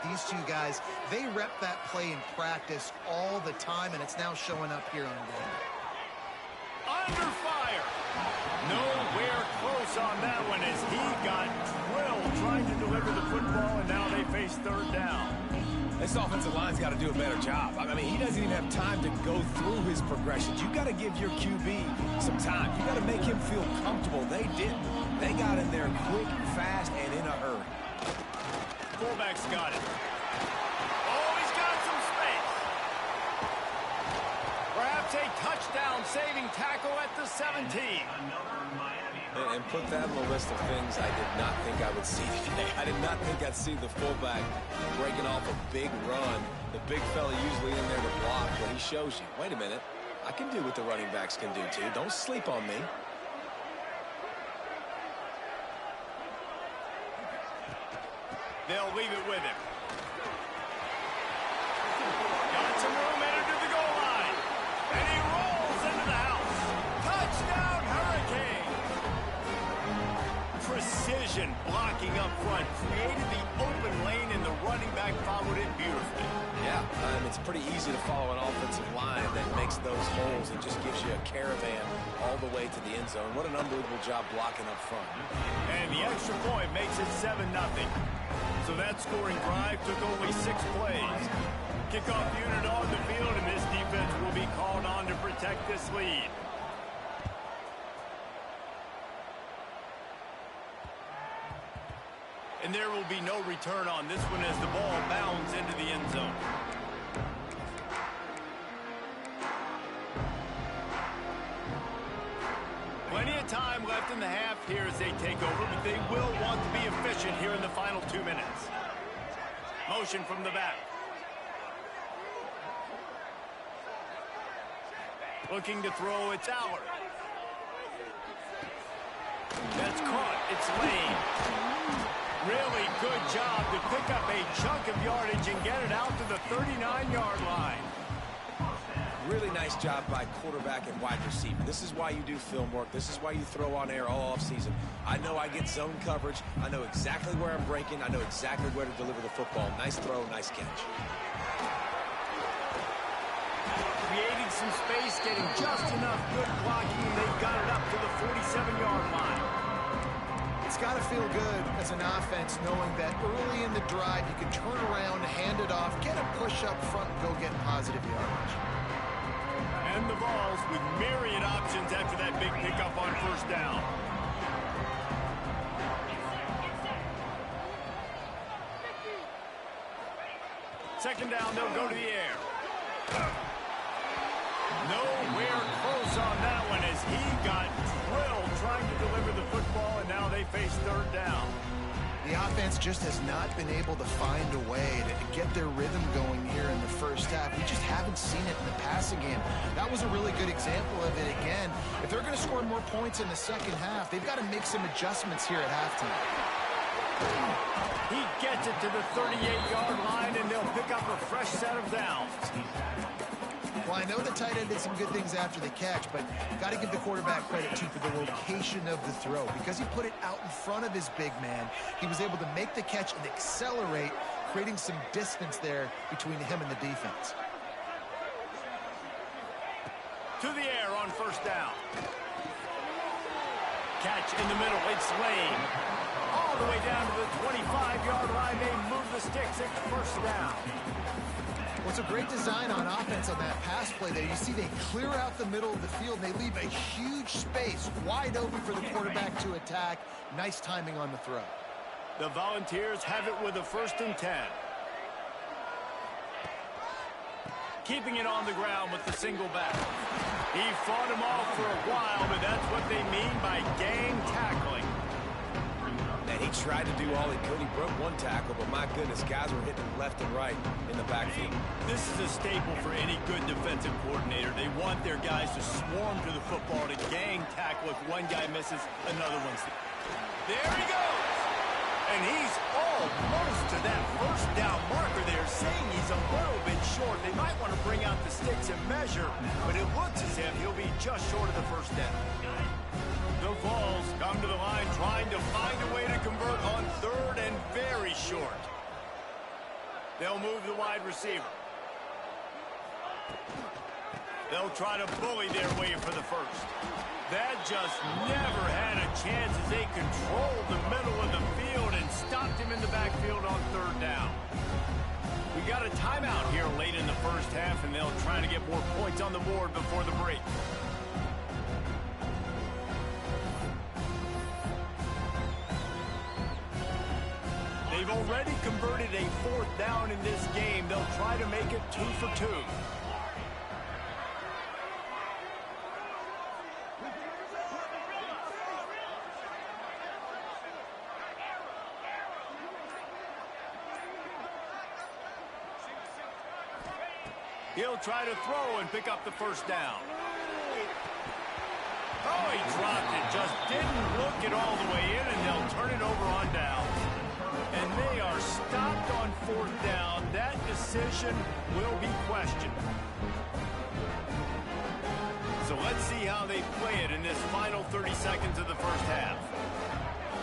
these two guys, they rep that play in practice all the time, and it's now showing up here on game. Under fire. Nowhere close on that one as he got drilled trying to deliver the football, and now they face third down. This offensive line's got to do a better job. I mean, he doesn't even have time to go through his progressions. You got to give your QB some time. You got to make him feel comfortable. They didn't. They got in there quick, fast, and in a hurry. Fullback's got it. Oh, he's got some space. Perhaps a touchdown-saving tackle at the 17. And put that on the list of things I did not think I would see today. I did not think I'd see the fullback breaking off a big run. The big fella usually in there to block, but he shows you, wait a minute, I can do what the running backs can do too. Don't sleep on me. They'll leave it with him. Got some room headed to the goal line. And he rolls into the house. Touchdown, Hurricane! Precision blocking up front created the open lane, and the running back followed it beautifully. Yeah, it's pretty easy to follow an offensive line that makes those holes and just gives you a caravan all the way to the end zone. What an unbelievable job blocking up front. And the extra point makes it 7-0. So that scoring drive took only 6 plays. Kickoff unit on the field, and this defense will be called on to protect this lead. And there will be no return on this one as the ball bounds into the end zone. Plenty of time left in the half here as they take over, but they will want to be efficient here in the final 2 minutes. Motion from the back. Looking to throw, it's Aller. That's caught, it's Lane. Really good job to pick up a chunk of yardage and get it out to the 39-yard line. Really nice job by quarterback and wide receiver. This is why you do film work. This is why you throw on air all offseason. I know I get zone coverage. I know exactly where I'm breaking. I know exactly where to deliver the football. Nice throw, nice catch. Creating some space, getting just enough good blocking, and they got it up to the 47-yard line. It's got to feel good as an offense knowing that early in the drive you can turn around, hand it off, get a push up front, and go get positive yardage. And the Vols with myriad options after that big pickup on first down. Second down, they'll go to the air. Nowhere close on that one as he got drilled trying to deliver the football, and now they face third down. The offense just has not been able to find a way to get their rhythm going here in the first half. We just haven't seen it in the passing game. That was a really good example of it again. If they're going to score more points in the second half, they've got to make some adjustments here at halftime. He gets it to the 38-yard line, and they'll pick up a fresh set of downs. Well, I know the tight end did some good things after the catch, but got to give the quarterback credit, too, for the location of the throw. Because he put it out in front of his big man, he was able to make the catch and accelerate, creating some distance there between him and the defense. To the air on first down. Catch in the middle, it's Lane. All the way down to the 25-yard line, they move the sticks at first down. Well, it's a great design on offense on that pass play there. You see they clear out the middle of the field, and they leave a huge space wide open for the quarterback to attack. Nice timing on the throw. The Volunteers have it with a 1st and 10. Keeping it on the ground with the single back. He fought him off for a while, but that's what they mean by gang tackling. And he tried to do all he could. He broke one tackle, but my goodness, guys were hitting left and right in the backfield. This is a staple for any good defensive coordinator. They want their guys to swarm to the football, to gang tackle. If one guy misses, another one's there. There he goes! And he's almost to that first down marker there, saying he's a little bit short. They might want to bring out the sticks and measure, but it looks as if he'll be just short of the first down. The Vols come to the line trying to find a way to convert on 3rd and very short. They'll move the wide receiver. They'll try to bully their way for the first. That just never had a chance as they controlled the middle of the field and stopped him in the backfield on third down. We got a timeout here late in the first half, and they'll try to get more points on the board before the break. They've already converted a fourth down in this game. They'll try to make it 2 for 2. He'll try to throw and pick up the first down. Oh, he dropped it. Just didn't look it all the way in, and they'll turn it over on down. And they are stopped on fourth down. That decision will be questioned. So let's see how they play it in this final 30 seconds of the first half.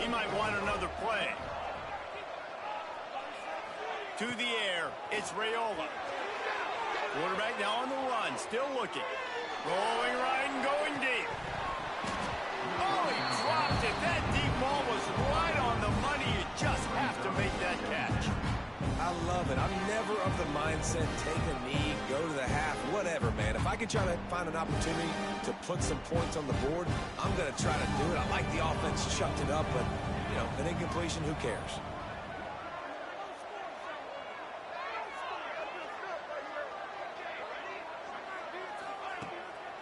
He might want another play. To the air, it's Raiola. Quarterback now on the run, still looking. Rolling right and going deep. Oh, he dropped it. That deep ball was right on the money. You just have to make that catch. I love it. I'm never of the mindset, take a knee, go to the half, whatever, man. If I can try to find an opportunity to put some points on the board, I'm going to try to do it. I like the offense chucked it up, but, you know, an incompletion, who cares?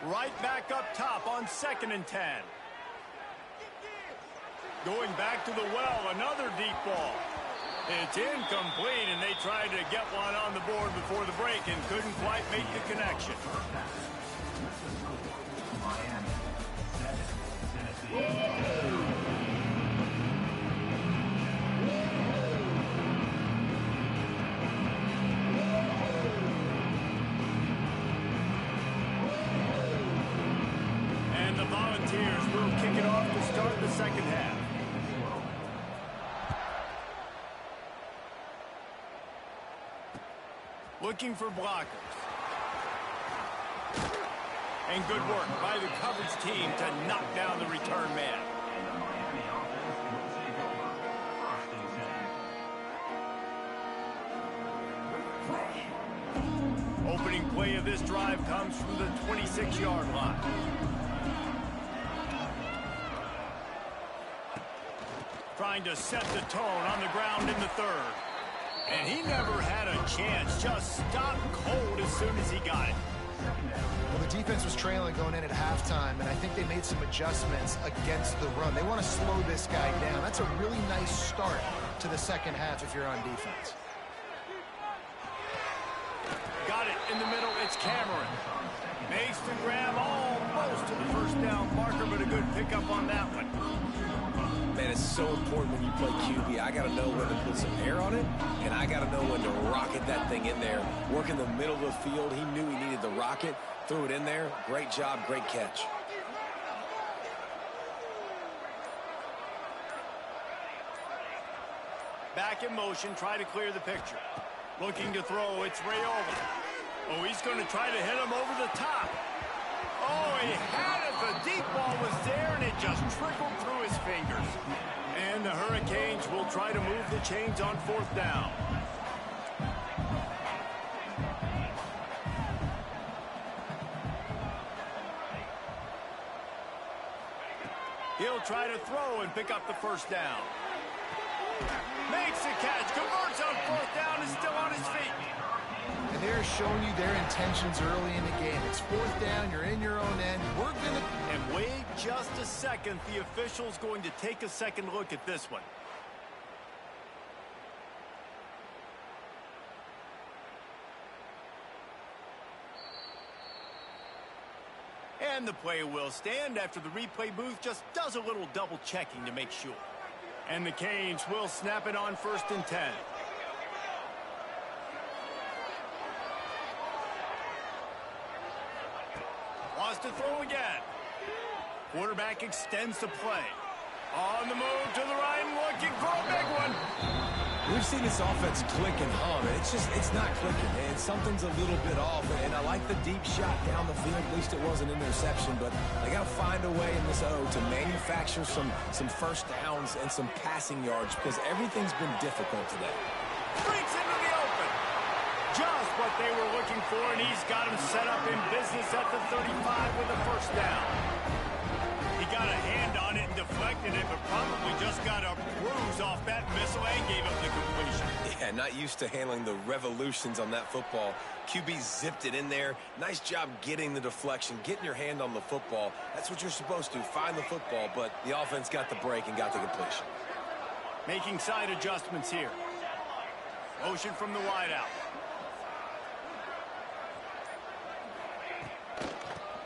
Right back up top on 2nd and 10. Going back to the well, another deep ball. It's incomplete, and they tried to get one on the board before the break and couldn't quite make the connection. And the Volunteers will kick it off to start the second half. Looking for blockers. And good work by the coverage team to knock down the return man. Opening play of this drive comes from the 26-yard line. Trying to set the tone on the ground in the third. And he never had a chance, just stopped cold as soon as he got it. Well, the defense was trailing going in at halftime, and I think they made some adjustments against the run. They want to slow this guy down. That's a really nice start to the second half if you're on defense. Got it in the middle, it's Cameron. Makes the grab almost to the first down marker, but a good pickup on that one. Man, it's so important when you play QB. I got to know when to put some air on it, and I got to know when to rocket that thing in there. Work in the middle of the field. He knew he needed the rocket. Threw it in there. Great job, great catch. Back in motion, try to clear the picture. Looking to throw, it's Raiola. Oh, he's going to try to hit him over the top. Oh, he had it. The deep ball was there, and it just trickled through his fingers. And the Hurricanes will try to move the chains on fourth down. He'll try to throw and pick up the first down. Makes the catch, converts on fourth down, is still on his feet. And they're showing you their intentions early in the game. It's fourth down, you're in your own end. We're going to... And wait just a second. The official's going to take a second look at this one. And the play will stand after the replay booth just does a little double checking to make sure. And the Canes will snap it on 1st and 10. Wants to throw again. Quarterback extends the play. On the move to the right and looking for a big one. We've seen this offense click and hum, and it's not clicking, and something's a little bit off. And I like the deep shot down the field. At least it was an interception, but they got to find a way in this O to manufacture some first downs and some passing yards because everything's been difficult today. Breaks into the open. Just what they were looking for, and he's got him set up in business at the 35 with a first down. He got a hand on it and deflected it, but probably just got a bruise off that missile and gave up the completion. Yeah, not used to handling the revolutions on that football. QB zipped it in there. Nice job getting the deflection, getting your hand on the football. That's what you're supposed to, find the football, but the offense got the break and got the completion. Making side adjustments here. Motion from the wideout.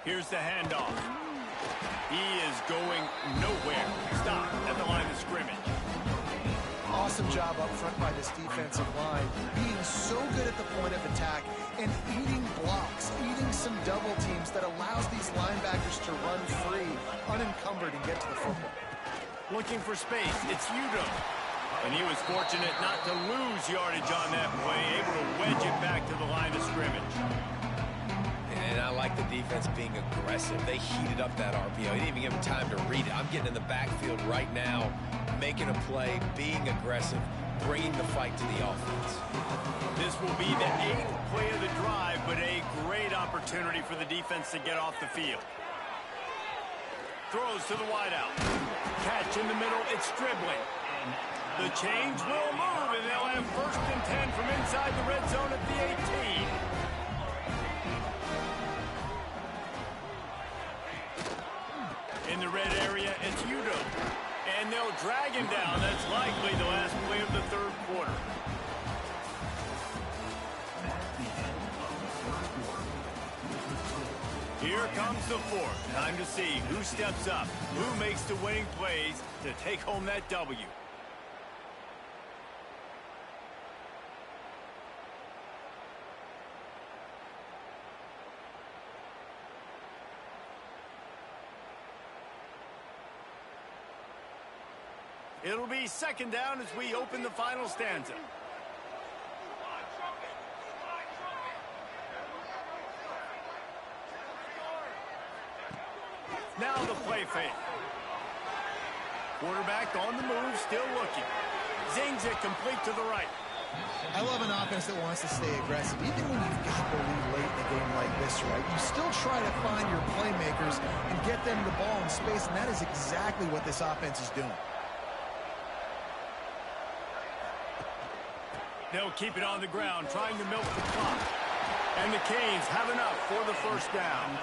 Here's the handoff. He is going nowhere. Stop at the line of scrimmage. Awesome job up front by this defensive line, being so good at the point of attack and eating blocks, eating some double teams that allows these linebackers to run free, unencumbered, and get to the football. Looking for space. It's Udo. And he was fortunate not to lose yardage on that play, able to wedge it back to the line of scrimmage. And I like the defense being aggressive. They heated up that RPO. He didn't even give him time to read it. I'm getting in the backfield right now, making a play, being aggressive, bringing the fight to the offense. This will be the 8th play of the drive, but a great opportunity for the defense to get off the field. Throws to the wideout. Catch in the middle. It's dribbling. The change will move, and they'll have 1st and 10 from inside the red zone at the 18. In the red area, it's Udo. And they'll drag him down. That's likely the last play of the 3rd quarter. Here comes the 4th. Time to see who steps up, who makes the winning plays to take home that W. It'll be 2nd down as we open the final stanza. Now the play fake. Quarterback on the move, still looking. Zings it complete to the right. I love an offense that wants to stay aggressive. Even when you've got the lead late in a game like this, right, you still try to find your playmakers and get them the ball in space, and that is exactly what this offense is doing. They'll keep it on the ground, trying to milk the clock. And the Canes have enough for the 1st down.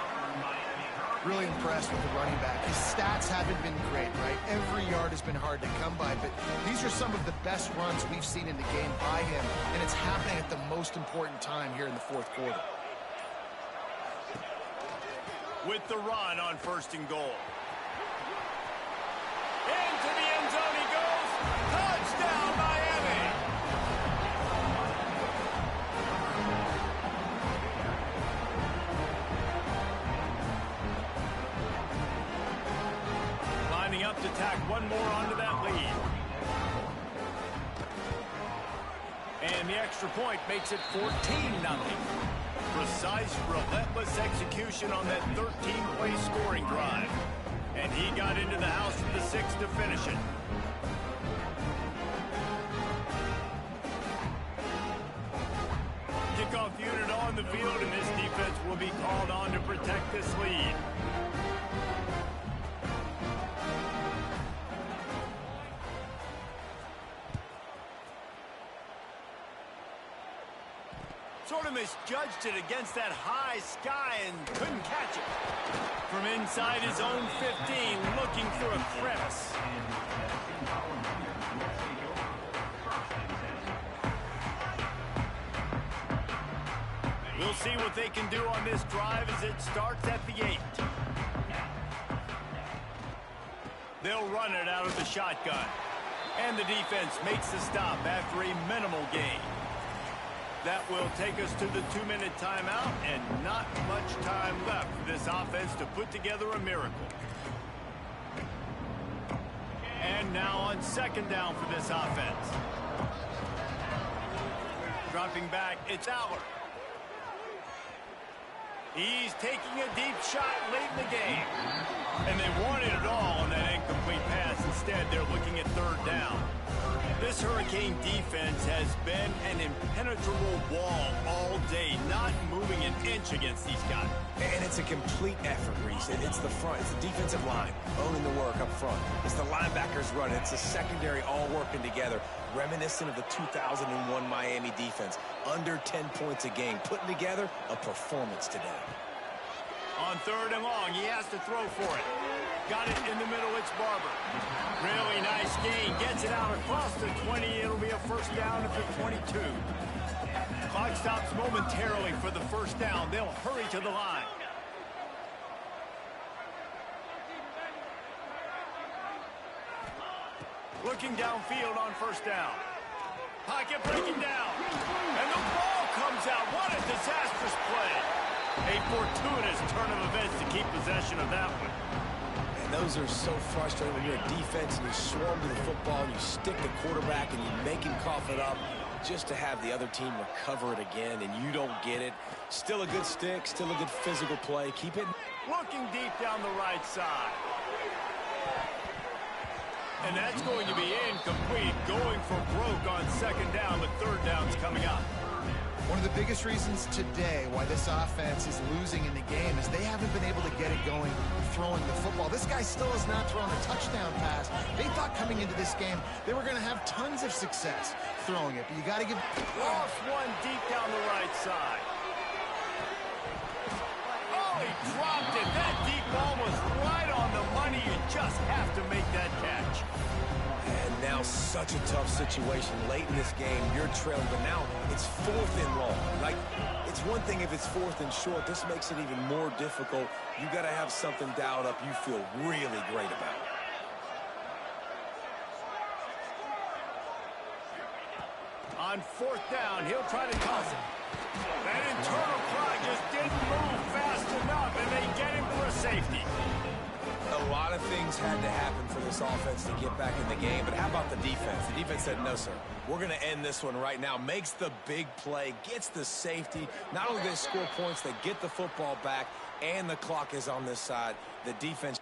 Really impressed with the running back. His stats haven't been great, right? Every yard has been hard to come by, but these are some of the best runs we've seen in the game by him, and it's happening at the most important time here in the 4th quarter. With the run on 1st and goal. Into the end zone he goes. Touchdown, Miami! Lining up to tack one more onto that lead. And the extra point makes it 14-0. Precise, relentless execution on that 13-play scoring drive. And he got into the house with the 6 to finish it. Kickoff unit on the field, and this defense will be called on to protect this lead. Sort of misjudged it against that high sky and couldn't catch it. From inside his own 15, looking through a crevice. We'll see what they can do on this drive as it starts at the 8. They'll run it out of the shotgun. And the defense makes the stop after a minimal gain. That will take us to the 2-minute timeout, and not much time left for this offense to put together a miracle. And now on 2nd down for this offense. Dropping back, it's Aller. He's taking a deep shot late in the game. And they wanted it all on that incomplete pass. Instead, they're looking at third down. This Hurricane defense has been an impenetrable wall all day, not moving an inch against these guys. And it's a complete effort, Reese. It's the front. It's the defensive line owning the work up front. It's the linebackers running. It's the secondary all working together, reminiscent of the 2001 Miami defense. Under 10 points a game, putting together a performance today. On third and long, he has to throw for it. Got it in the middle, it's Barber. Really nice gain, gets it out across the 20. It'll be a first down at the 22. Clock stops momentarily for the first down. They'll hurry to the line. Looking downfield on first down. Pocket breaking down. And the ball comes out. What a disastrous play. A fortuitous turn of events to keep possession of that one. And those are so frustrating when you're a defense and you swarm to the football and you stick the quarterback and you make him cough it up just to have the other team recover it again and you don't get it. Still a good stick, still a good physical play. Keep it. Looking deep down the right side. And that's going to be incomplete. Going for broke on second down, but third down's coming up. One of the biggest reasons today why this offense is losing in the game is they haven't been able to get it going throwing the football. This guy still has not thrown a touchdown pass. They thought coming into this game they were going to have tons of success throwing it, but you got to give... Lost one deep down the right side. Oh, he dropped it. That deep ball was right on the money. You just have to make that catch. And now such a tough situation late in this game. You're trailing, but now it's fourth and long. Like, it's one thing if it's fourth and short. This makes it even more difficult. You got to have something dialed up you feel really great about. On fourth down, he'll try to toss it. That internal clock just didn't move fast enough, and they get him for a safety. A lot of things had to happen for this offense to get back in the game, but how about the defense? The defense said, no, sir. We're going to end this one right now. Makes the big play, gets the safety. Not only do they score points, they get the football back, and the clock is on this side. The defense...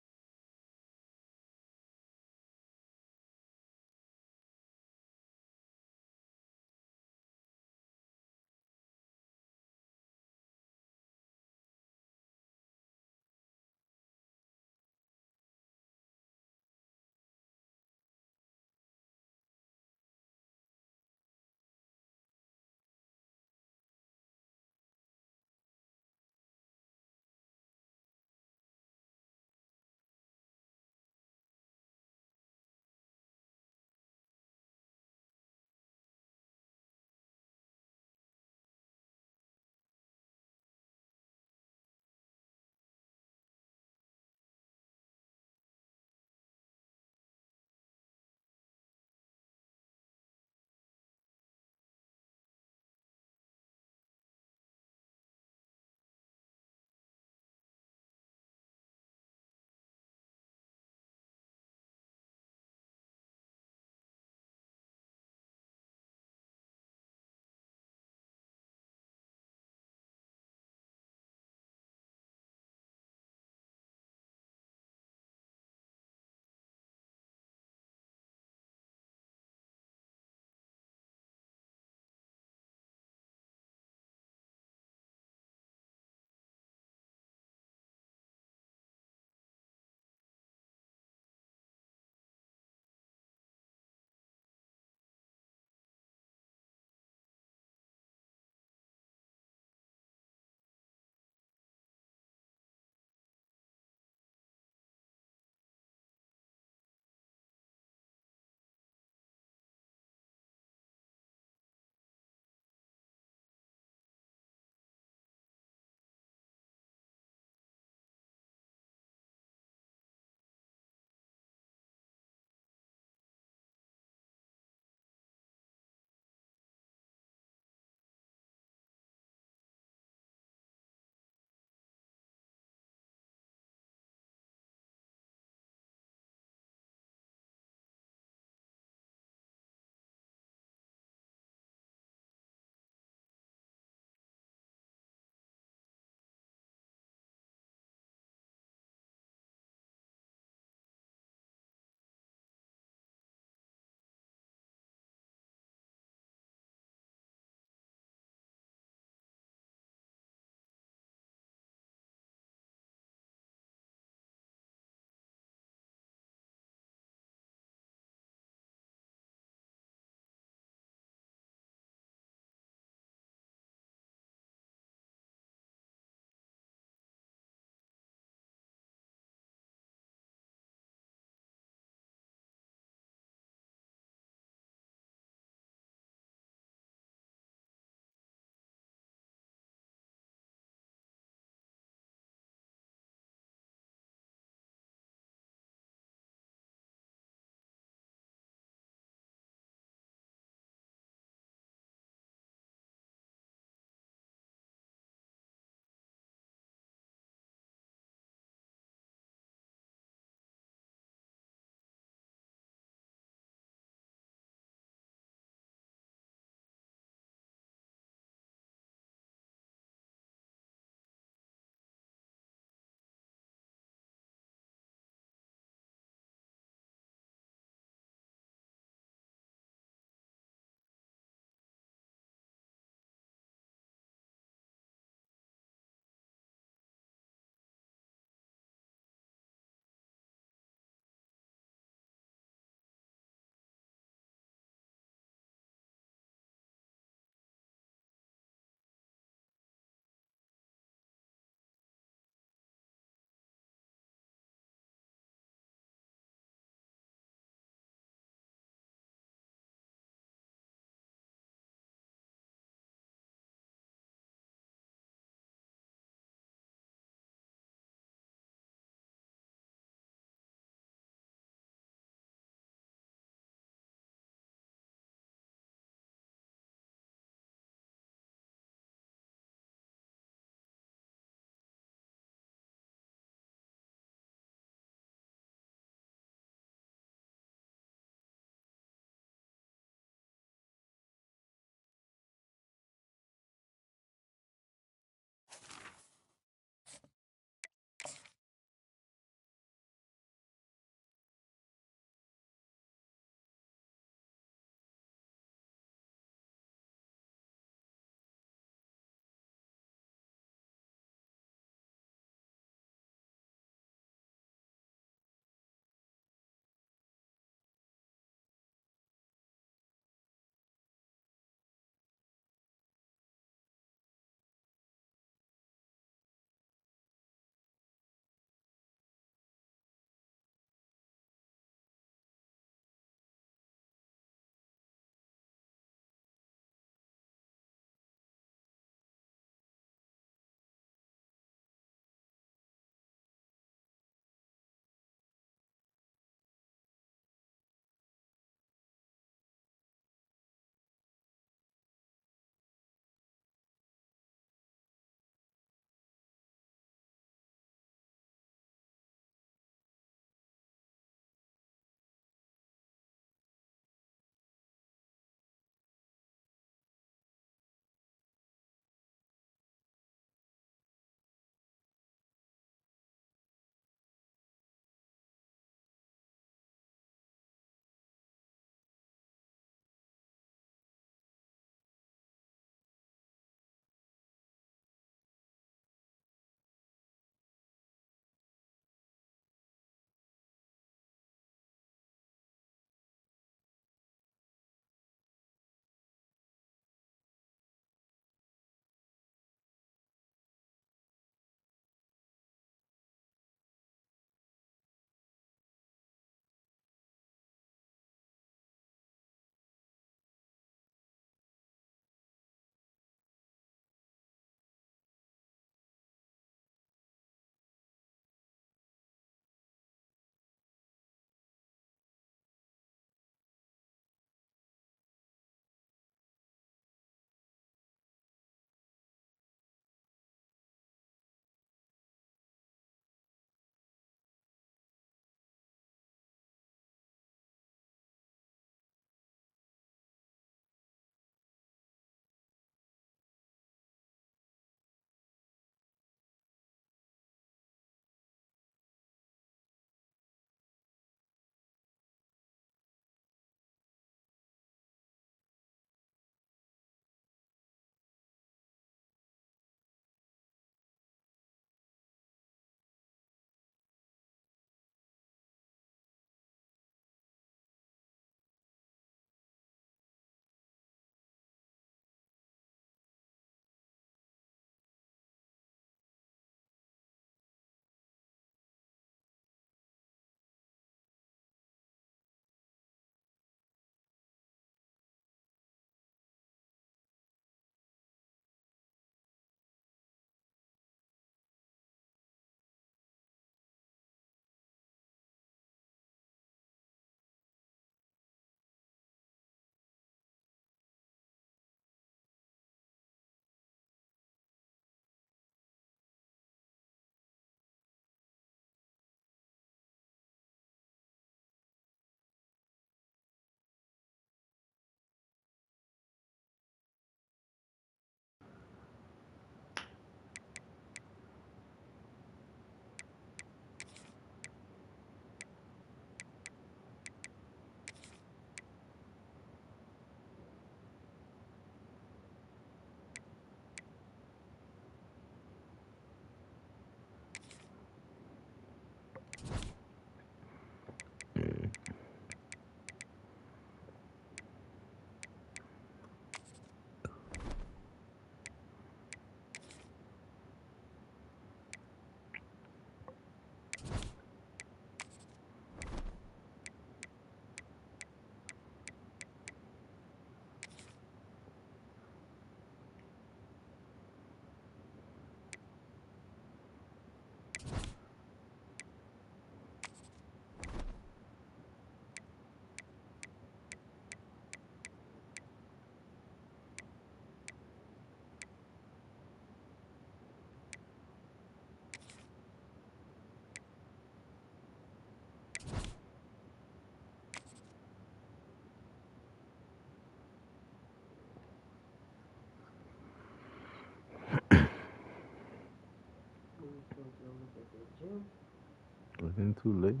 been too late.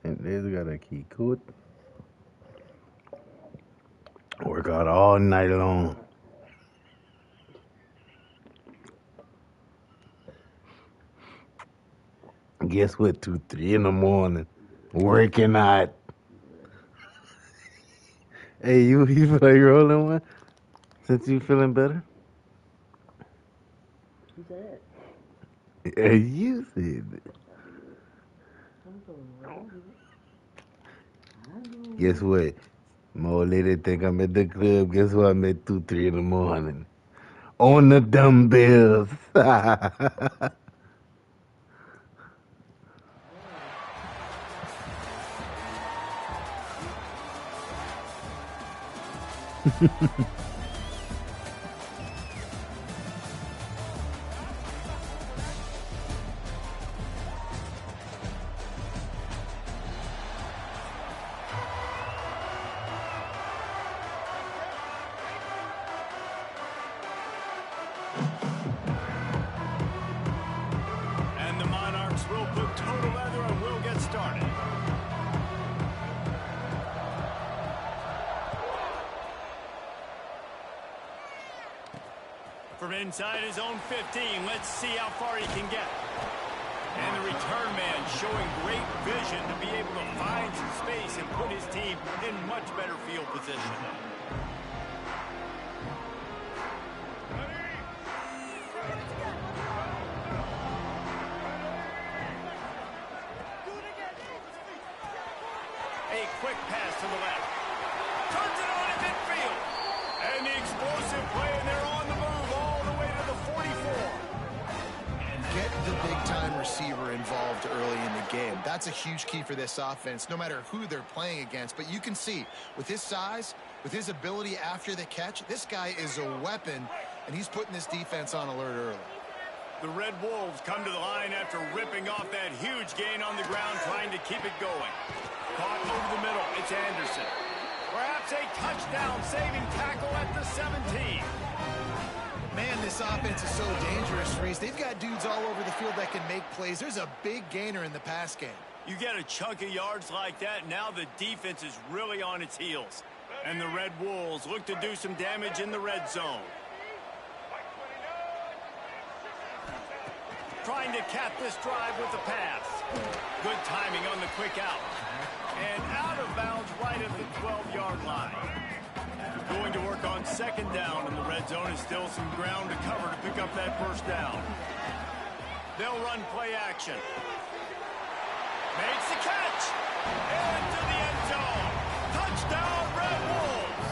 And they got a key code. Work out all night long. Guess what? 2, 3 in the morning. Working out. Hey, you feel like you're rolling one? Since you feeling better? Who said? Hey, you said it. I'm feeling real good. Guess what? My old lady think I'm at the club. Guess what? I'm at 2, 3 in the morning. On the dumbbells. And the Monarchs will put total leather and will get started. From inside his own 15, let's see how far he can get. And the return man showing great vision to be able to find some space and put his team in much better field position. A quick pass to the left. Turns it on at midfield. And the explosive play, and they're on the move all the way to the 44. Get the big-time receiver involved early in the game. That's a huge key for this offense, no matter who they're playing against. But you can see, with his size, with his ability after the catch, this guy is a weapon, and he's putting this defense on alert early. The Red Wolves come to the line after ripping off that huge gain on the ground, trying to keep it going. Caught over the middle. It's Anderson. Perhaps a touchdown-saving tackle at the 17. Man, this offense is so dangerous, Reese. They've got dudes all over the field that can make plays. There's a big gainer in the pass game. You get a chunk of yards like that, now the defense is really on its heels. And the Red Wolves look to do some damage in the red zone. Trying to cap this drive with the pass. Good timing on the quick out. And out of bounds right at the 12-yard line. Going to work on second down in the red zone. Is still some ground to cover to pick up that first down. They'll run play action. Makes the catch. Into the end zone. Touchdown, Red Wolves.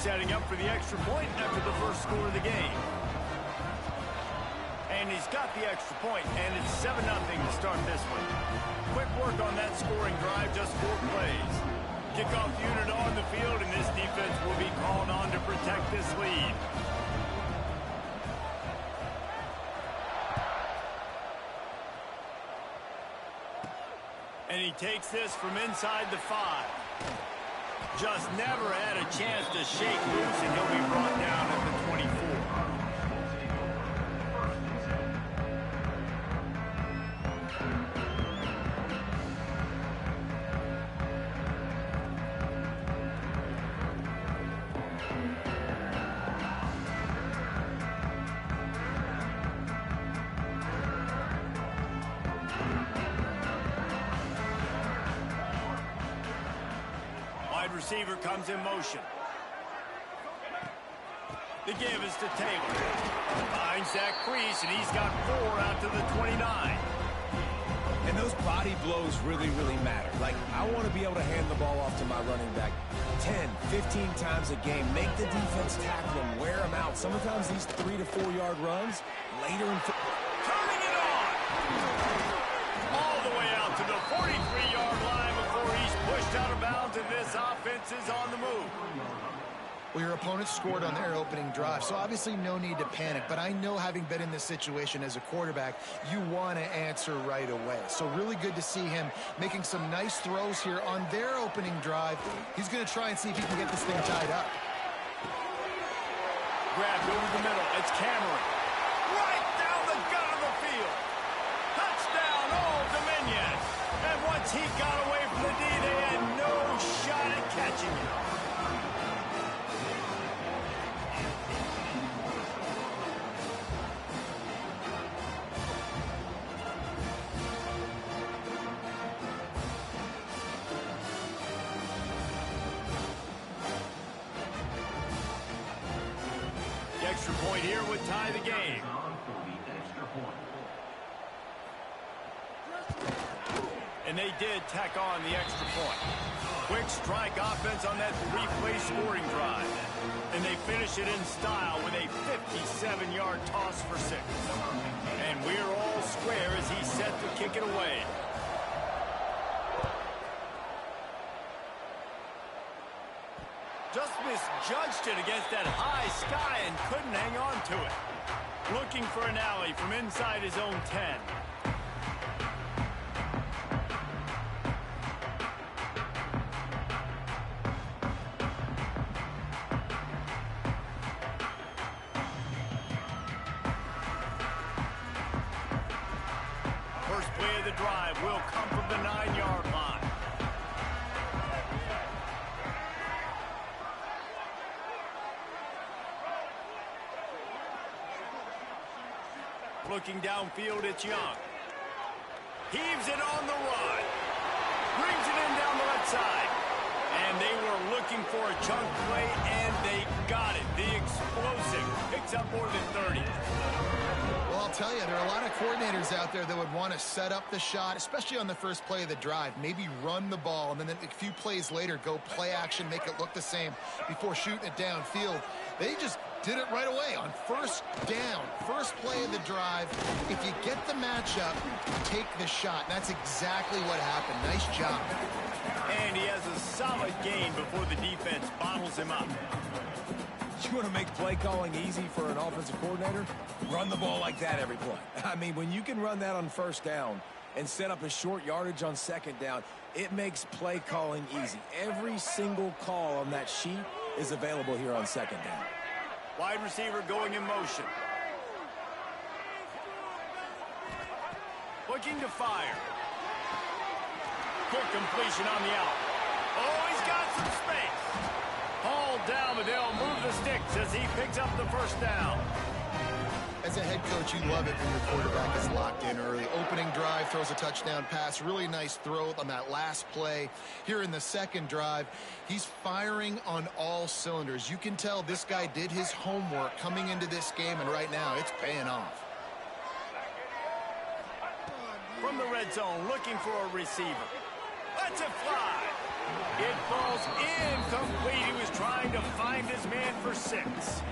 Setting up for the extra point after the first score of the game. And he's got the extra point, and it's 7-0 to start this one. Quick work on that scoring drive, just 4 plays. Kickoff unit on the field, and this defense will be called on to protect this lead. And he takes this from inside the 5. Just never had a chance to shake loose, and he'll be brought down at the 24. Receiver comes in motion. The give is to Taylor. Finds that crease, and he's got 4 out to the 29. And those body blows really, really matter. Like, I want to be able to hand the ball off to my running back 10, 15 times a game. Make the defense tackle him, wear him out. Sometimes these 3 to 4 yard runs, later in... Turning it on! All the way out to the 43-yard line before he's pushed out of bounds, and this offense is on the move. Well, your opponent scored on their opening drive, so obviously no need to panic. But I know, having been in this situation as a quarterback, you want to answer right away. So really good to see him making some nice throws here on their opening drive. He's going to try and see if he can get this thing tied up. grabbed over the middle. It's Cameron. Right down the gut of the field. Touchdown, Old Dominion. And once he got away from the D, they had no shot at catching him. The extra point here would tie the game. And they did tack on the extra point. Quick strike offense on that three-play scoring drive. And they finish it in style with a 57-yard toss for 6. And we're all square as he's set to kick it away. Just misjudged it against that high sky and couldn't hang on to it. Looking for an alley from inside his own 10. First play of the drive will come from the 9-yard line. Looking downfield, it's Young. Heaves it on the run. Brings it in down the left side. And they were looking for a chunk play, and they got it. The explosive picks up more than 30. Well, I'll tell you, there are a lot of coordinators out there that would want to set up the shot, especially on the first play of the drive. Maybe run the ball, and then a few plays later, go play action, make it look the same before shooting it downfield. They just did it right away on first down. First play of the drive. If you get the matchup, take the shot. That's exactly what happened. Nice job. And he has a solid gain before the defense bottles him up. You want to make play calling easy for an offensive coordinator? Run the ball like that every play. I mean, when you can run that on first down and set up a short yardage on second down, it makes play calling easy. Every single call on that sheet is available here on second down. Wide receiver going in motion. Looking to fire. Quick completion on the out. Oh, he's got some space. Hauled down, but they'll move the sticks as he picks up the first down. As a head coach, you love it when your quarterback is locked in early. Opening drive, throws a touchdown pass. Really nice throw on that last play. Here in the second drive, he's firing on all cylinders. You can tell this guy did his homework coming into this game, and right now it's paying off. From the red zone, looking for a receiver. Lets it fly. It falls incomplete. He was trying to find his man for 6.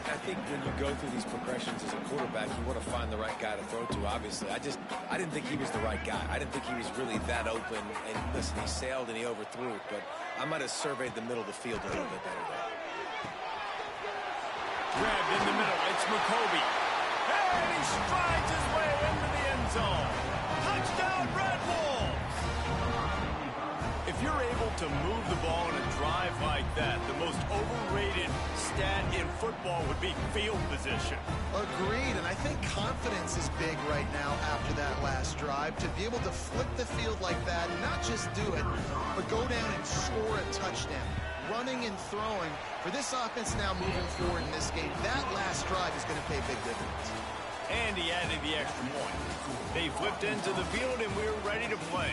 I think when you go through these progressions as a quarterback, you want to find the right guy to throw to, obviously. I didn't think he was the right guy. I didn't think he was really that open. And listen, he sailed and he overthrew it, but I might have surveyed the middle of the field a little bit better there. Grabbed in the middle. It's McCoby. And he strides his way into the end zone. Touchdown, Red Wolves! If you're able to move the ball in a drive like that, the most overrated stat in football would be field position. Agreed, and I think confidence is big right now after that last drive. To be able to flip the field like that, and not just do it, but go down and score a touchdown. Running and throwing. For this offense now moving forward in this game, that last drive is going to pay a big difference. And he added the extra point. They flipped into the field, and we're ready to play.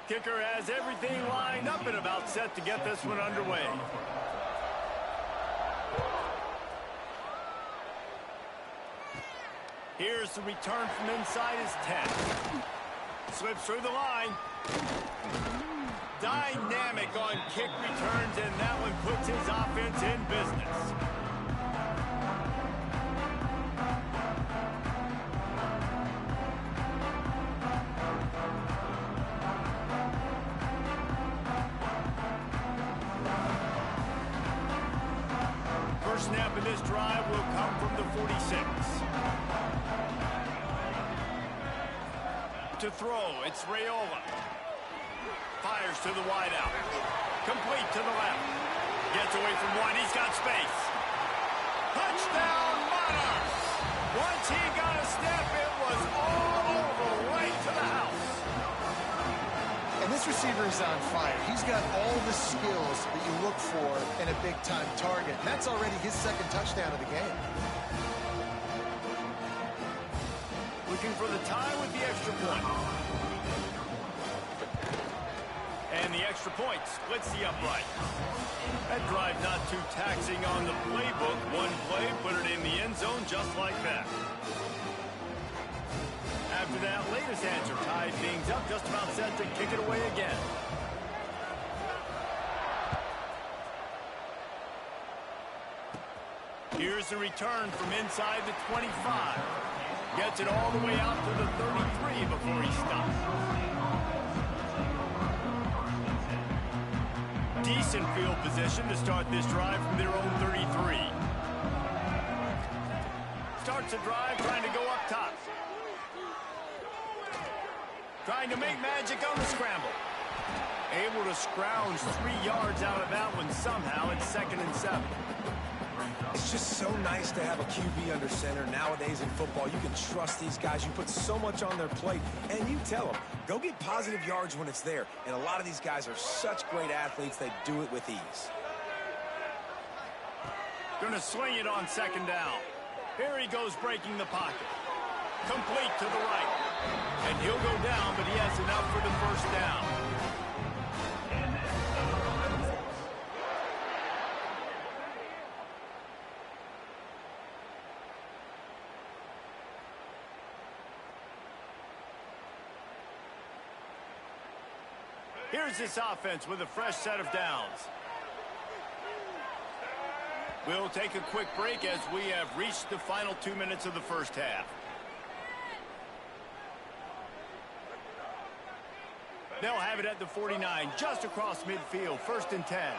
Kicker has everything lined up and about set to get this one underway. Here's the return from inside his 10. Slips through the line. Dynamic on kick returns, and that one puts his offense in business. First snap in this drive will come from the 46. To throw, it's Raiola. Fires to the wideout. Complete to the left. Gets away from one. He's got space. Touchdown, Monarchs! Once he got a step, it was all over, right to the house. And this receiver is on fire. He's got all the skills that you look for in a big-time target. And that's already his second touchdown of the game. Looking for the tie with the extra point. And the extra point splits the upright. That drive not too taxing on the playbook. One play, put it in the end zone just like that. After that latest answer, tied things up, just about set to kick it away again. Here's the return from inside the 25. Gets it all the way out to the 33 before he stops. Decent field position to start this drive from their own 33. Starts a drive trying to go up top. Trying to make magic on the scramble. Able to scrounge 3 yards out of that one somehow. It's 2nd and 7. It's just so nice to have a QB under center. Nowadays in football, you can trust these guys. You put so much on their plate, and you tell them, go get positive yards when it's there. And a lot of these guys are such great athletes, they do it with ease. Gonna swing it on 2nd down. Here he goes breaking the pocket. Complete to the right. And he'll go down, but he has enough for the 1st down. Here's this offense with a fresh set of downs. We'll take a quick break as we have reached the final 2 minutes of the 1st half. They'll have it at the 49, just across midfield, 1st and 10.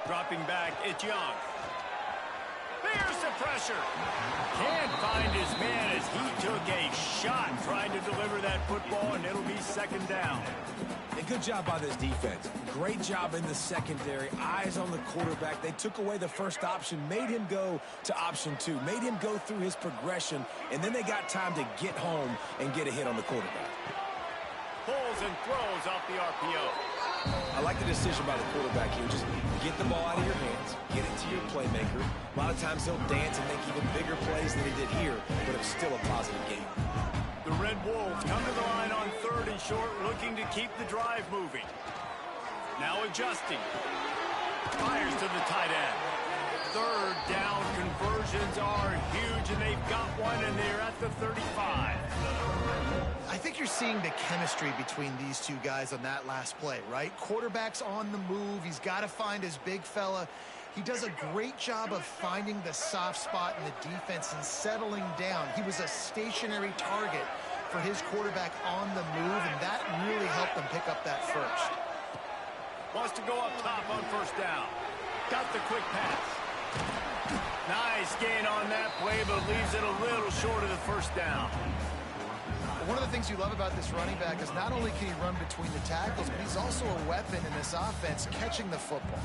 Dropping back, it's Young. There's the pressure. Can't find his man as he took a shot trying to deliver that football, and it'll be 2nd down. A good job by this defense. Great job in the secondary. Eyes on the quarterback. They took away the first option, made him go to option 2, made him go through his progression, and then they got time to get home and get a hit on the quarterback. Pulls and throws off the RPO. I like the decision by the quarterback here. Just get the ball out of your hands, get it to your playmaker. A lot of times he'll dance and make even bigger plays than he did here, but it's still a positive game. The Red Wolves come to the line on 3rd and short, looking to keep the drive moving. Now adjusting. Fires to the tight end. 3rd down conversions are huge, and they've got one, and they're at the 35. I think you're seeing the chemistry between these two guys on that last play, right? Quarterback's on the move. He's got to find his big fella. He does a great job of finding the soft spot in the defense and settling down. He was a stationary target for his quarterback on the move, and that really helped them pick up that first. Wants to go up top on 1st down. Got the quick pass. Nice gain on that play, but leaves it a little short of the 1st down. One of the things you love about this running back is not only can he run between the tackles, but he's also a weapon in this offense, catching the football.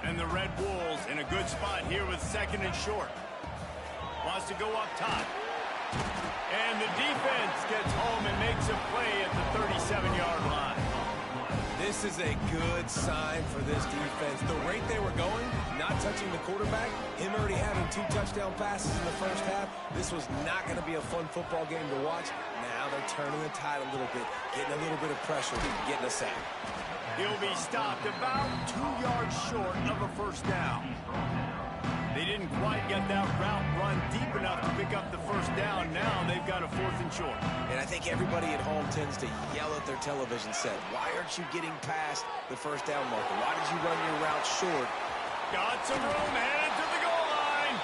And the Red Wolves in a good spot here with 2nd and short. Wants to go up top. And the defense gets home and makes a play at the 37-yard line. This is a good sign for this defense. The rate they were going, not touching the quarterback, him already having 2 touchdown passes in the 1st half, this was not going to be a fun football game to watch. Now they're turning the tide a little bit, getting a little bit of pressure, getting a sack. He'll be stopped about 2 yards short of a 1st down. They didn't quite get that route run deep enough to pick up the 1st down. Now they've got a 4th and short. And I think everybody at home tends to yell at their television set, why aren't you getting past the 1st down marker? Why did you run your route short? Got some room, headed to the goal line.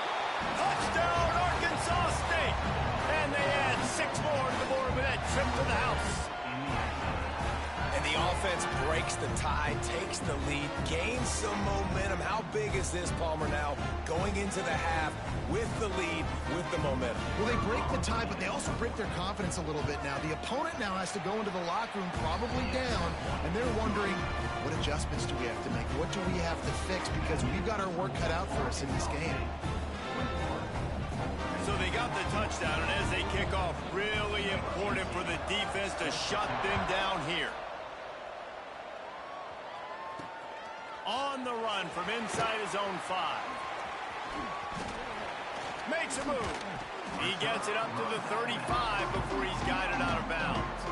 Touchdown, Arkansas State. And they add 6 more to the board with that trip to the house. And the offense breaks the tie, takes the lead, gains some momentum. How big is this, Palmer, now? Going into the half, with the lead, with the momentum. Well, they break the tie, but they also break their confidence a little bit now. The opponent now has to go into the locker room probably down, and they're wondering, what adjustments do we have to make? What do we have to fix? Because we've got our work cut out for us in this game. So they got the touchdown, and as they kick off, really important for the defense to shut them down here. On the run from inside his own 5. Makes a move. He gets it up to the 35 before he's guided out of bounds.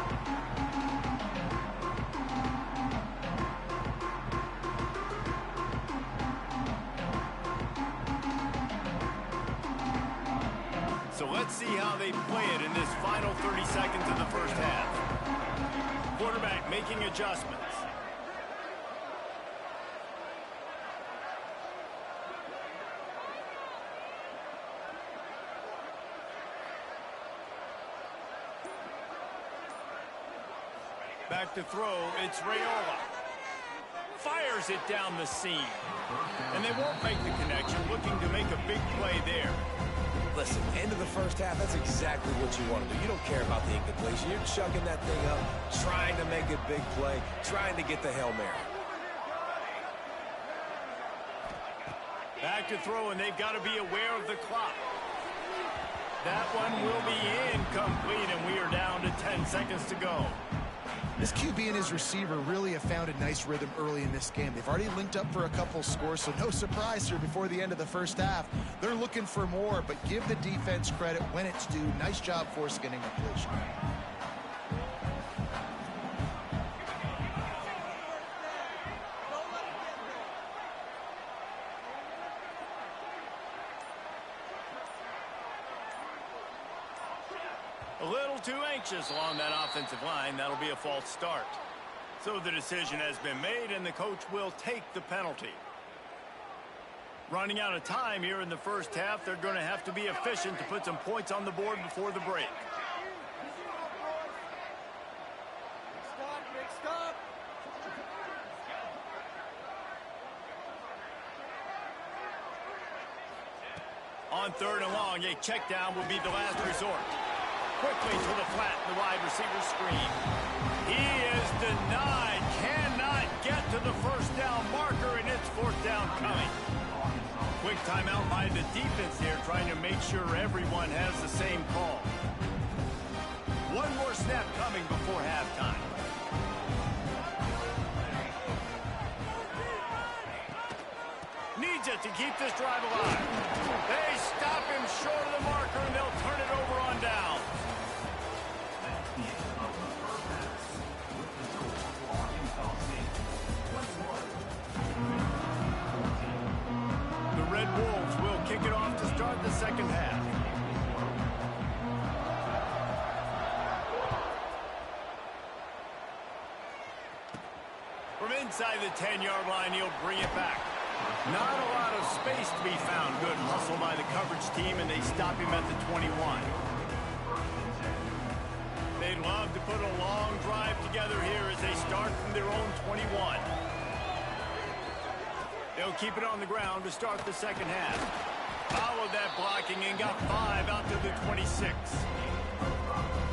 So let's see how they play it in this final 30 seconds of the first half. Quarterback making adjustments. Back to throw, it's Raiola. Fires it down the seam. And they won't make the connection, looking to make a big play there. Listen, end of the first half, that's exactly what you want to do. You don't care about the incompletion. You're chugging that thing up, trying to make a big play, trying to get the Hail Mary. Back to throw, and they've got to be aware of the clock. That one will be incomplete, and we are down to 10 seconds to go. This QB and his receiver really have found a nice rhythm early in this game. They've already linked up for a couple scores, so no surprise here before the end of the first half. They're looking for more, but give the defense credit when it's due. Nice job forcing an incompletion. A little too anxious along that offensive line. That'll be a false start. So the decision has been made, and the coach will take the penalty. Running out of time here in the first half, they're going to have to be efficient to put some points on the board before the break. Stop. On 3rd and long, a check down will be the last resort. Quickly to the flat, the wide receiver screen. He is denied, cannot get to the first down marker, and it's 4th down coming. Quick timeout by the defense here, trying to make sure everyone has the same call. One more snap coming before halftime. Needs it to keep this drive alive. They stop him short of the marker, and they'll turn it over on down. The Red Wolves will kick it off to start the second half. From inside the 10-yard line, he'll bring it back. Not a lot of space to be found. Good hustle by the coverage team, and they stop him at the 21. They'd love to put a long drive together here as they start from their own 21. They'll keep it on the ground to start the second half. Followed that blocking and got 5 out to the 26.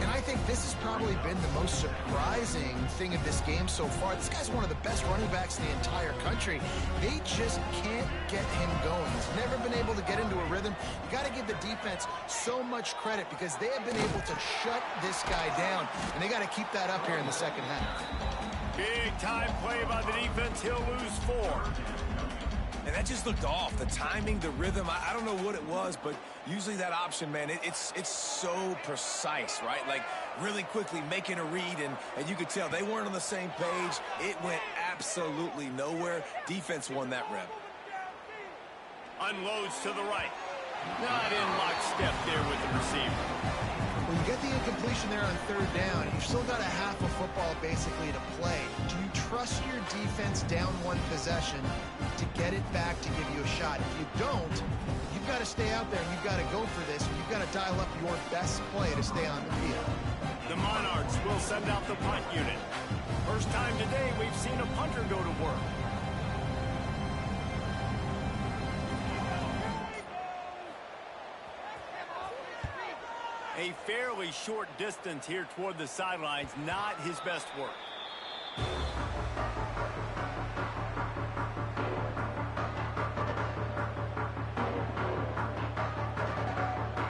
And I think this has probably been the most surprising thing of this game so far. This guy's one of the best running backs in the entire country. They just can't get him going. He's never been able to get into a rhythm. You got to give the defense so much credit because they have been able to shut this guy down, and they got to keep that up here in the second half. Big time play by the defense. He'll lose 4. And that just looked off. The timing, the rhythm, I don't know what it was, but usually that option, man, it's so precise, right? Like, really quickly making a read, and you could tell they weren't on the same page. It went absolutely nowhere. Defense won that rep. Unloads to the right. Not in lockstep there with the receiver. When you get the incompletion there on 3rd down, you've still got a half of football basically to play. Do you trust your defense down 1 possession to get it back to give you a shot? If you don't, you've got to stay out there and you've got to go for this. And you've got to dial up your best play to stay on the field. The Monarchs will send out the punt unit. First time today we've seen a punter go to work. A fairly short distance here toward the sidelines, not his best work.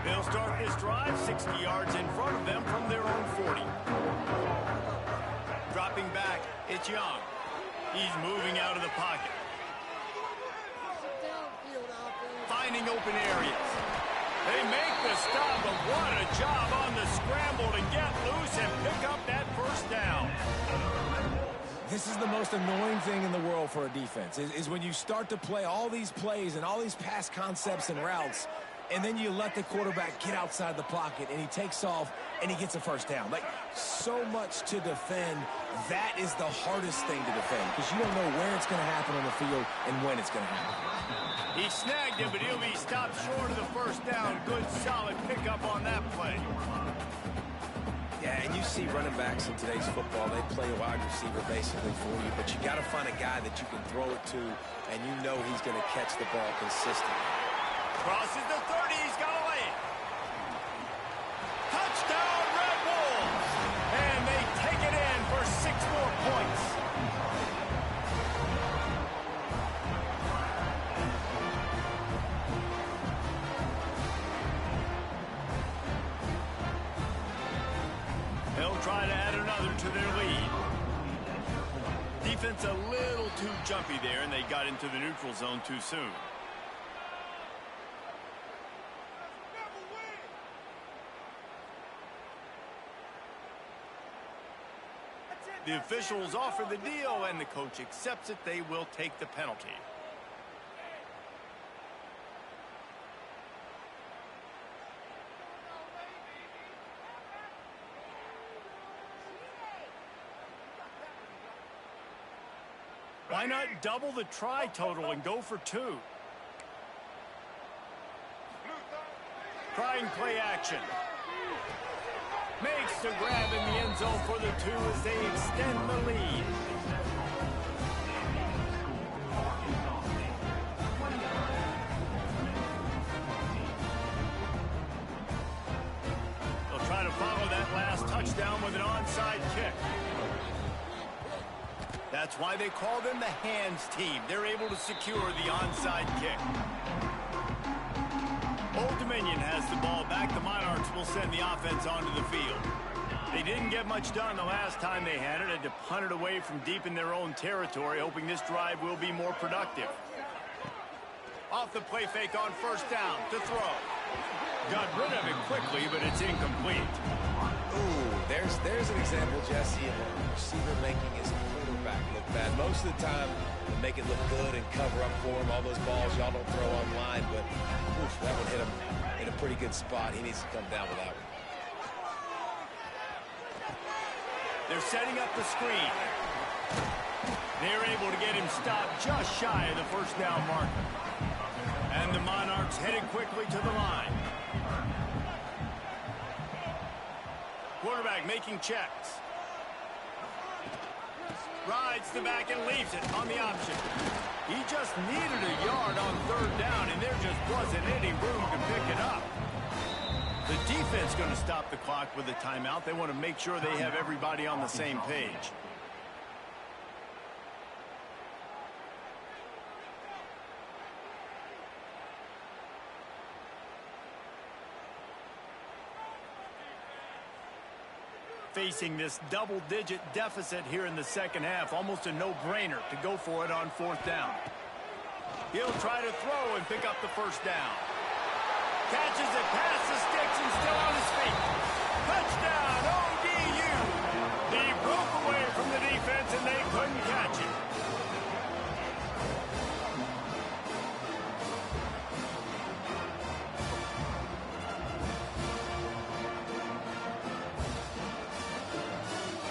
They'll start this drive 60 yards in front of them from their own 40. Dropping back, it's Young. He's moving out of the pocket. Finding open areas. They make the stop, but what a job on the scramble to get loose and pick up that first down. This is the most annoying thing in the world for a defense, is when you start to play all these plays and all these pass concepts and routes, and then you let the quarterback get outside the pocket, and he takes off, and he gets a first down. Like, so much to defend. That is the hardest thing to defend, because you don't know where it's going to happen on the field and when it's going to happen. He snagged him, but he'll be stopped short of the first down. Good, solid pickup on that play. Yeah, and you see running backs in today's football, they play a wide receiver basically for you, but you got to find a guy that you can throw it to, and you know he's going to catch the ball consistently. Crosses the 30, he's got to lay it. Touchdown, Red Wolves! And they take it in for 6 more points. They'll try to add another to their lead. Defense a little too jumpy there, and they got into the neutral zone too soon. The officials offer the deal, and the coach accepts it. They will take the penalty. Why not double the try total and go for 2? Trying play action. Makes the grab in the end zone for the 2 as they extend the lead. They'll try to follow that last touchdown with an onside kick. That's why they call them the hands team. They're able to secure the onside kick. Old Dominion has the ball back. The Monarchs will send the offense onto the field. They didn't get much done the last time they had it. Had to punt it away from deep in their own territory, hoping this drive will be more productive. Off the play fake on first down to throw. Got rid of it quickly, but it's incomplete. Ooh, there's an example, Jesse, of a receiver making his quarterback look bad. Most of the time, they make it look good and cover up for him. All those balls y'all don't throw online, but oof, that one hit him in a pretty good spot. He needs to come down with that one. They're setting up the screen. They're able to get him stopped just shy of the first down marker. And the Monarchs headed quickly to the line. Quarterback making checks. Rides the back and leaves it on the option. He just needed a yard on third down, and there just wasn't any room to pick it up. The defense going to stop the clock with a timeout. They want to make sure they have everybody on the same page. Facing this double-digit deficit here in the second half, almost a no-brainer to go for it on fourth down. He'll try to throw and pick up the first down. Catches it past the sticks and still on his feet. Touchdown, ODU! He broke away from the defense and they couldn't catch it.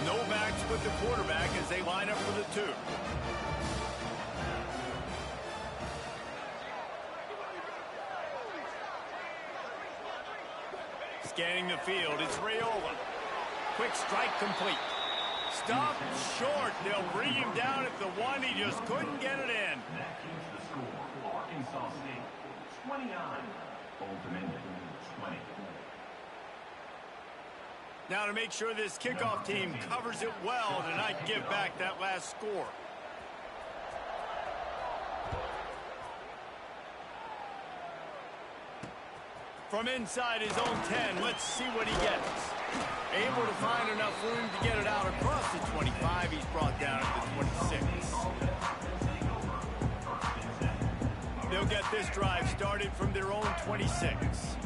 No backs with the quarterback as they line up for the 2. Scanning the field, it's Raiola. Quick strike complete. Stopped short. They'll bring him down at the 1. He just couldn't get it in. This is the score for Arkansas State. 29. Old Dominion 20. Now to make sure this kickoff team covers it well to not give back that last score. From inside his own 10, let's see what he gets. Able to find enough room to get it out across the 25. He's brought down at the 26. They'll get this drive started from their own 26.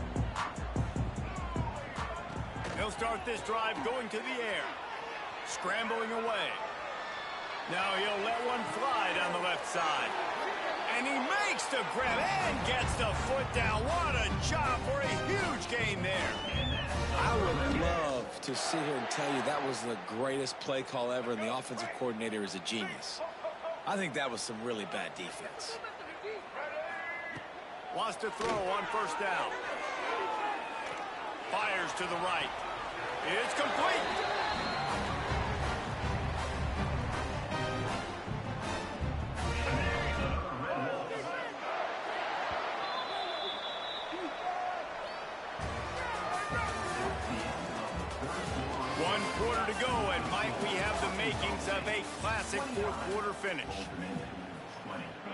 They'll start this drive going to the air. Scrambling away. Now he'll let one fly down the left side. And he makes the grab and gets the foot down. What a job for a huge gain there. I would love to sit here and tell you that was the greatest play call ever, and the offensive coordinator is a genius. I think that was some really bad defense. Wants to throw on first down. Fires to the right. It's complete. One quarter to go, and might we have the makings of a classic fourth quarter finish.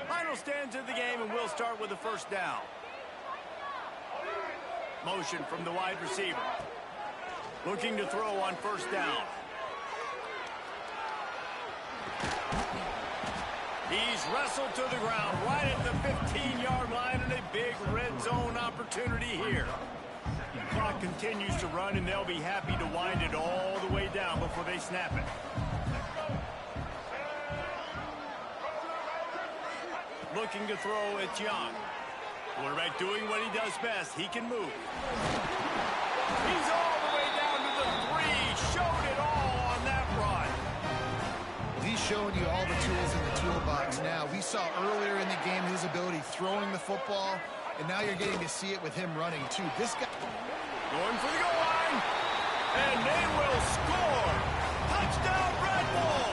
Final stands of the game, and we'll start with a first down. Motion from the wide receiver. Looking to throw on first down. He's wrestled to the ground right at the 15-yard line, and a big red zone opportunity here. Clock continues to run, and they'll be happy to wind it all the way down before they snap it. Looking to throw, it's Young. Quarterback doing what he does best. He can move. He's all the way down to the 3. Showed it all on that run. Well, he's showing you all the tools in the toolbox now. We saw earlier in the game his ability throwing the football, and now you're getting to see it with him running, too. This guy... Going for the goal line. And they will score. Touchdown, Red Bulls.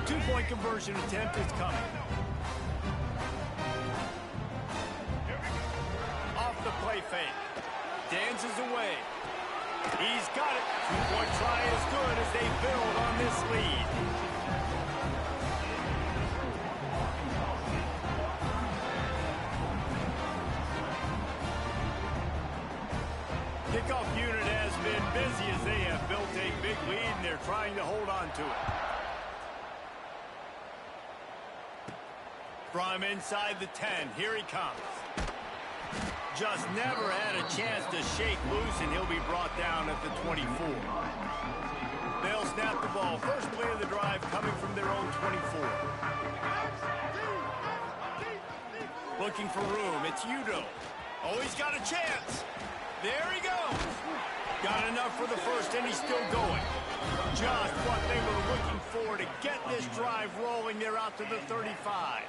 Two-point conversion attempt is coming. Off the play fake. Dances away. He's got it. Two-point try is good as they build on this lead. Kickoff unit has been busy as they have built a big lead, and they're trying to hold on to it. From inside the 10, here he comes. Just never had a chance to shake loose, and he'll be brought down at the 24. They'll snap the ball. First play of the drive coming from their own 24. Looking for room. It's Udo. Oh, he's got a chance. There he goes. Got enough for the first, and he's still going. Just what they were looking for to get this drive rolling. They're out to the 35.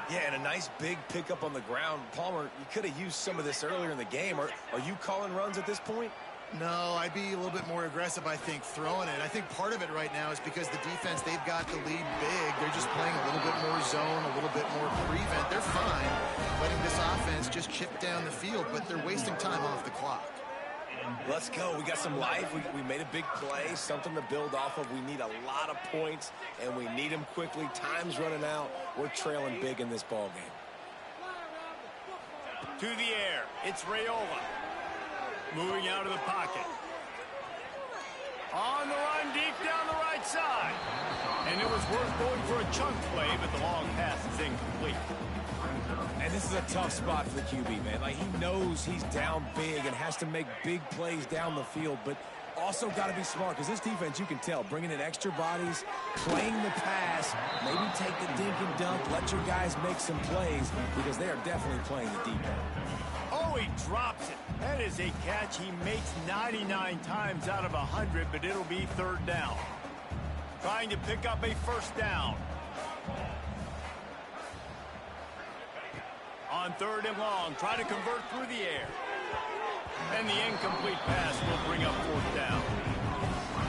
Yeah, and a nice big pickup on the ground. Palmer, you could have used some of this earlier in the game. Are you calling runs at this point? No, I'd be a little bit more aggressive, I think, throwing it. I think part of it right now is because the defense, they've got the lead big. They're just playing a little bit more zone, a little bit more prevent. They're fine letting this offense just chip down the field, but they're wasting time off the clock. Let's go. We got some life. We made a big play, something to build off of. We need a lot of points, and we need them quickly. Time's running out. We're trailing big in this ball game. To the air. It's Raiola. Moving out of the pocket. On the run, deep down the right side. And it was worth going for a chunk play, but the long pass is incomplete. And this is a tough spot for the QB, man. Like, he knows he's down big and has to make big plays down the field, but also got to be smart, because this defense, you can tell, bringing in extra bodies, playing the pass, maybe take the dink and dunk, let your guys make some plays, because they are definitely playing the deep end. Oh, he drops it. That is a catch he makes 99 times out of 100, but it'll be third down. Trying to pick up a first down. On On 3rd and long, try to convert through the air. And the incomplete pass will bring up 4th down.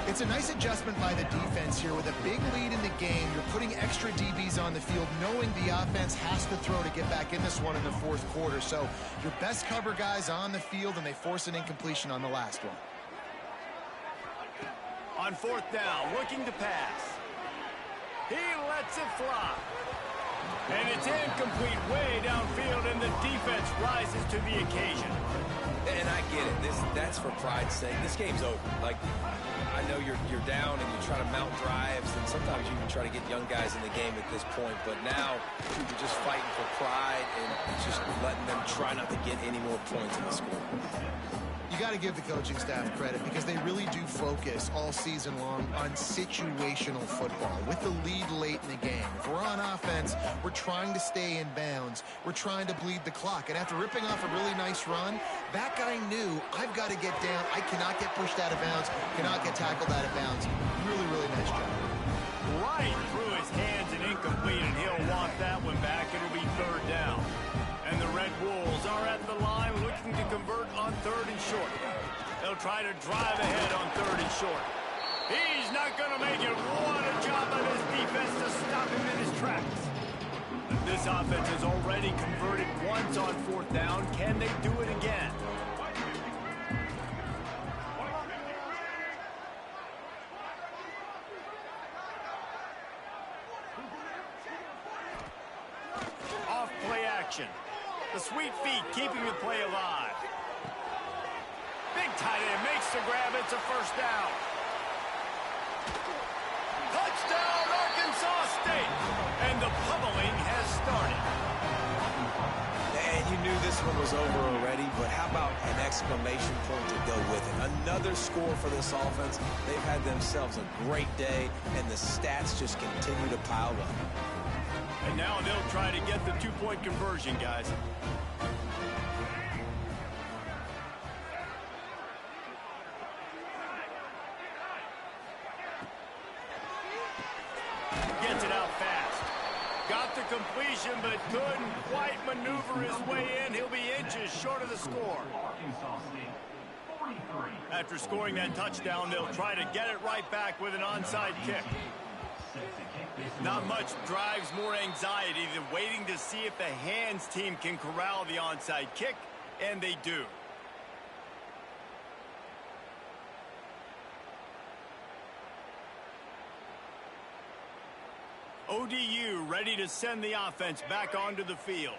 It's a nice adjustment by the defense here. With a big lead in the game, you're putting extra DBs on the field, knowing the offense has to throw to get back in this one in the 4th quarter. So your best cover guys on the field, and they force an incompletion on the last one. On 4th down, looking to pass. He lets it fly. And it's incomplete way downfield, and the defense rises to the occasion. And I get it. That's for pride's sake. This game's over. Like, I know you're down and you try to mount drives, and sometimes you even try to get young guys in the game at this point. But now you're just fighting for pride and just letting them try not to get any more points in the score. You got to give the coaching staff credit because they really do focus all season long on situational football with the lead late in the game. If we're on offense, we're trying to stay in bounds. We're trying to bleed the clock. And after ripping off a really nice run, that guy knew, I've got to get down. I cannot get pushed out of bounds, cannot get tackled out of bounds. Really, really nice job. Right through his hands and incomplete, and he'll want that one back. It'll be 3rd down. And the Red Wolves are at the line looking to convert on 3rd and short. They'll try to drive ahead on 3rd and short. He's not going to make it. What a job by this defense to stop him in his tracks. This offense has already converted once on 4th down. Can they do it again? Off play action. The sweet feet keeping the play alive. Big tight end makes the grab. It's a 1st down. Touchdown, Arkansas State. And the pummeling has started. And you knew this one was over already, but how about an exclamation point to go with it? Another score for this offense. They've had themselves a great day, and the stats just continue to pile up. And now they'll try to get the 2-point conversion, guys. Gets it out fast. Got the completion, but couldn't quite maneuver his way in. He'll be inches short of the score. After scoring that touchdown, they'll try to get it right back with an onside kick. Not much drives more anxiety than waiting to see if the hands team can corral the onside kick, and they do. ODU ready to send the offense back onto the field.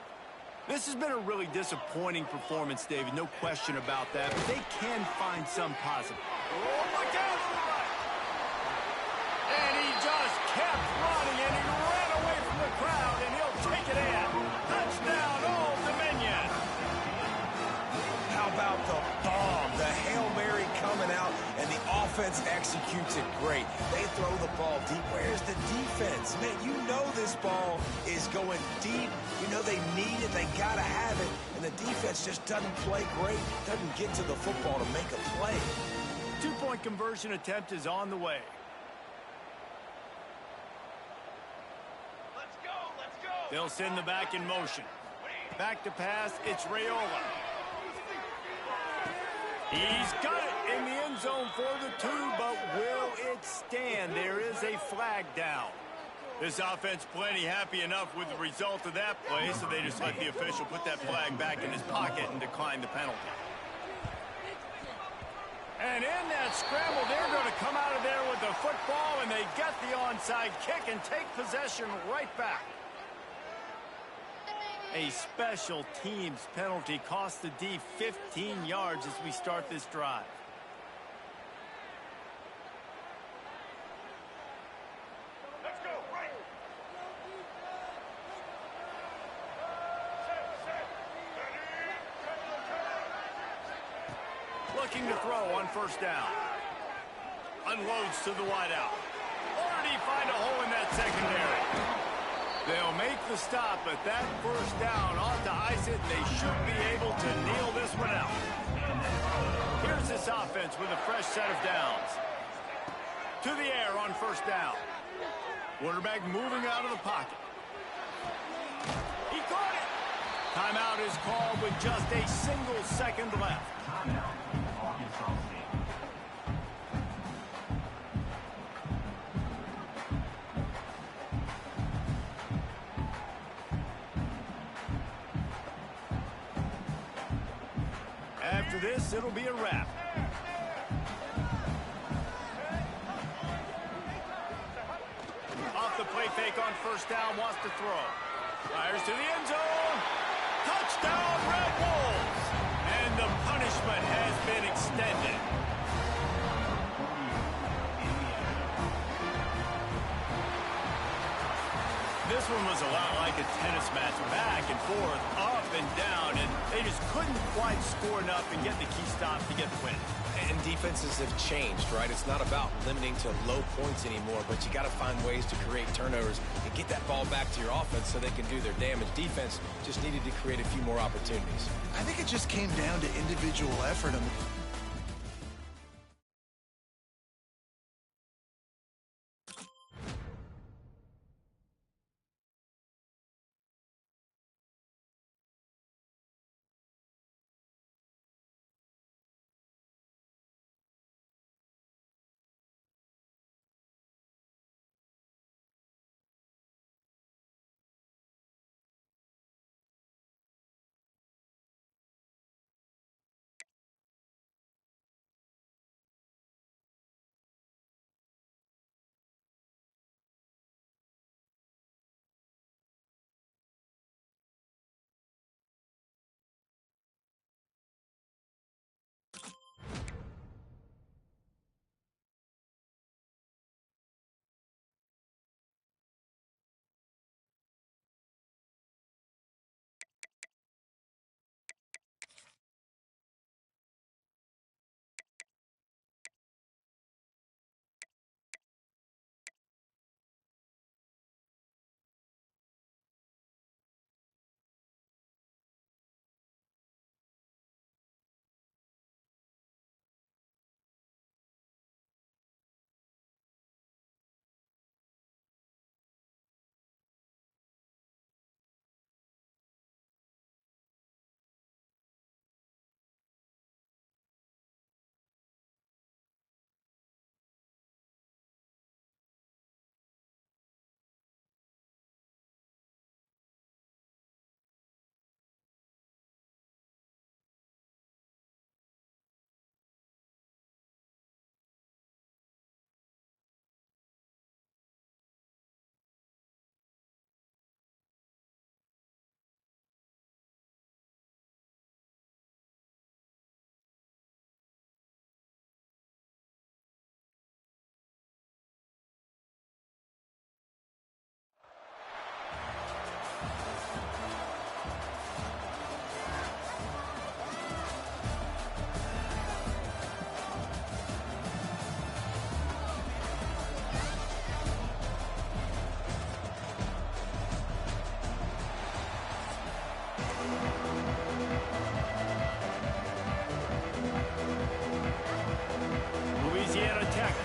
This has been a really disappointing performance, David, no question about that, but they can find some positive. Oh, look out! And he just kept running, and he ran away from the crowd, and he'll take it in. Touchdown, Old Dominion. How about the bomb? The Hail Mary coming out, and the offense executes it great. They throw the ball deep. Where's the defense? Man, you know this ball is going deep. You know they need it. They got to have it. And the defense just doesn't play great, doesn't get to the football to make a play. 2-point conversion attempt is on the way. They'll send the back in motion. Back to pass, it's Raiola. He's got it in the end zone for the 2, but will it stand? There is a flag down. This offense plenty happy enough with the result of that play, so they just let the official put that flag back in his pocket and decline the penalty. And in that scramble, they're going to come out of there with the football, and they get the onside kick and take possession right back. A special teams penalty cost the D 15 yards as we start this drive. Let's go, right. Looking to throw on 1st down. Unloads to the wideout. Already find a hole in that secondary. They'll make the stop, but that 1st down ought to ice it. They should be able to kneel this one out. Here's this offense with a fresh set of downs. To the air on 1st down. Quarterback moving out of the pocket. He caught it. Timeout is called with just a single second left. After this, it'll be a wrap. Off the play fake on first down, wants to throw. Fires to the end zone. Touchdown, Red Wolves! And the punishment has been extended. This one was a lot like a tennis match, back and forth, up and down, and they just couldn't quite score enough and get the key stop to get the win. And defenses have changed, right? It's not about limiting to low points anymore, but you got to find ways to create turnovers and get that ball back to your offense so they can do their damage. Defense just needed to create a few more opportunities. I think it just came down to individual effort on the...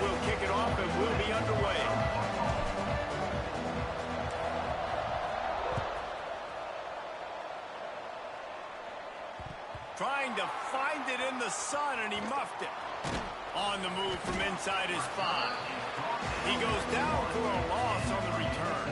Will kick it off and will be underway. Trying to find it in the sun, and he muffed it. On the move from inside his 5. He goes down for a loss on the return.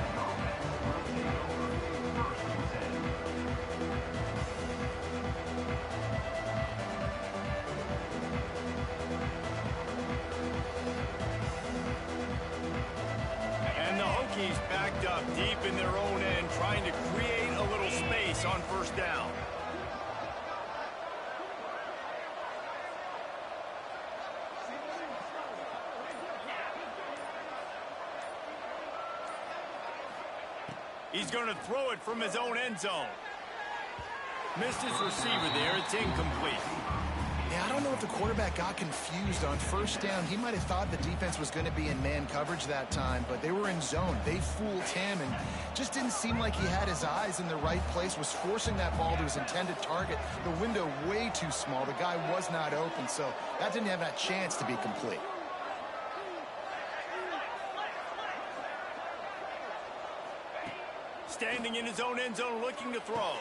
He's backed up deep in their own end, trying to create a little space on first down. He's going to throw it from his own end zone. Missed his receiver there. It's incomplete. Yeah, I don't know if the quarterback got confused on first down. He might have thought the defense was going to be in man coverage that time, but they were in zone. They fooled him and just didn't seem like he had his eyes in the right place, was forcing that ball to his intended target. The window way too small. The guy was not open, so that didn't have that chance to be complete. Standing in his own end zone looking to throw.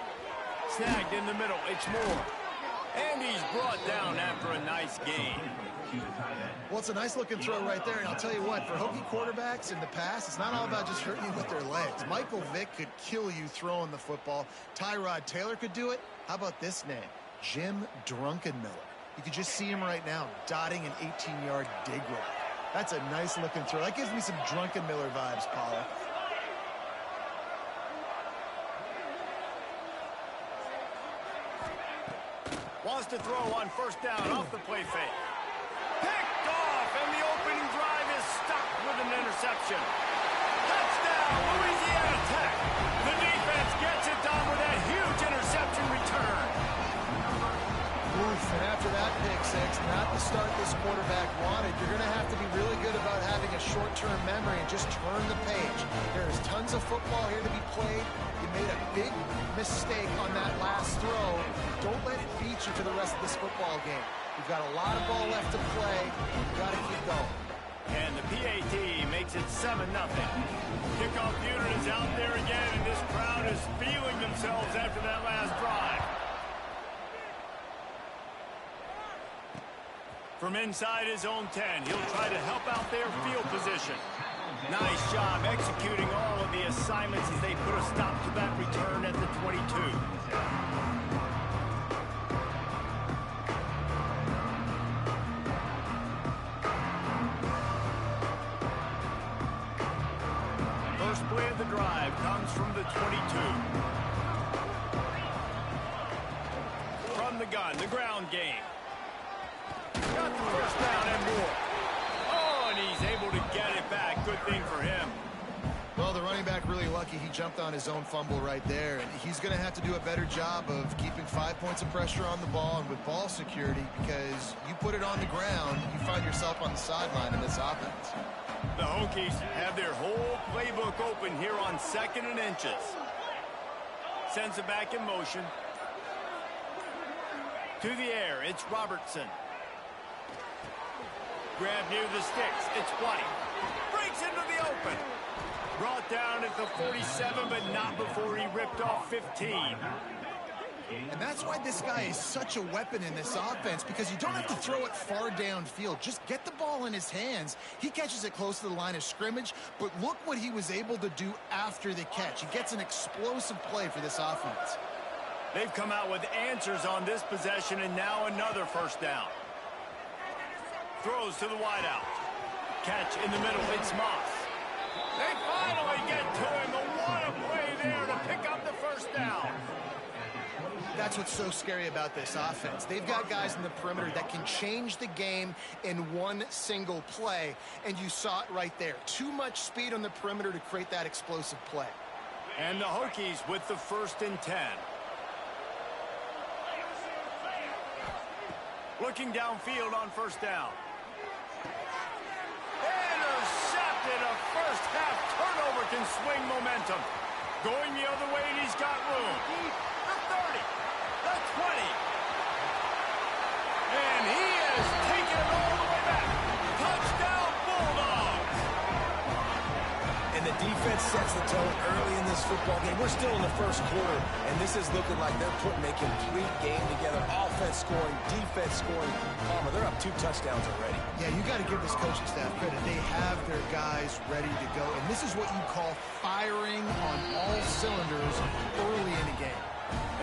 Snagged in the middle. It's Moore. And he's brought down after a nice gain. Well, it's a nice-looking throw right there, and I'll tell you what, for Hokie quarterbacks in the past, it's not all about just hurting you with their legs. Michael Vick could kill you throwing the football. Tyrod Taylor could do it. How about this name? Jim Drunkenmiller. You can just see him right now dotting an 18-yard dig route. That's a nice-looking throw. That gives me some Drunkenmiller vibes, Paula. Wants to throw on first down off the play fake. Picked off, and the opening drive is stopped with an interception. Touchdown, Louisiana Tech. The defense gets it done with that huge interception return. Oof, and after that pick six, not the start this quarterback wanted. You're going to have to be really good about having a short-term memory and just turn the page. There's tons of football here to be played. You made a big mistake on that last throw. Don't let it beat you for the rest of this football game. You've got a lot of ball left to play. You've got to keep going. And the PAT makes it 7-0. Kickoff unit is out there again, and this crowd is feeling themselves after that last drive. From inside his own 10, he'll try to help out their field position. Nice job executing all of the assignments as they put a stop to that return at the 22. First play of the drive comes from the 22. From the gun, the ground game. Got the first down and more. Oh, and he's able to get it back. Good thing for him. Well, the running back really lucky. He jumped on his own fumble right there, and he's going to have to do a better job of keeping 5 points of pressure on the ball and with ball security, because you put it on the ground, you find yourself on the sideline in this offense. The Hokies have their whole playbook open here on 2nd and inches. Sends it back in motion. To the air, it's Robertson. Grab near the sticks, it's White. Breaks into the open. Brought down at the 47, but not before he ripped off 15. And that's why this guy is such a weapon in this offense, because you don't have to throw it far downfield. Just get the ball in his hands. He catches it close to the line of scrimmage, but look what he was able to do after the catch. He gets an explosive play for this offense. They've come out with answers on this possession, and now another first down. Throws to the wideout. Catch in the middle, it's Moss. They finally get to him, and what a play there to pick up the first down. That's what's so scary about this offense. They've got guys in the perimeter that can change the game in one single play, and you saw it right there. Too much speed on the perimeter to create that explosive play. And the Hokies with the 1st and 10. Looking downfield on first down. Intercepted. A first half turnover can swing momentum. Going the other way, and he's got room. The 30, the 20. And he has taken it all the way back. Touchdown, Bulldogs. And the defense sets the tone early in this football game. We're still in the first quarter, and this is looking like they're putting a complete game together. Offense scoring, defense scoring. Palmer, they're up 2 touchdowns already. Yeah, you got to give this coaching staff credit. They have their guys ready to go, and this is what you call firing on all cylinders early in a game.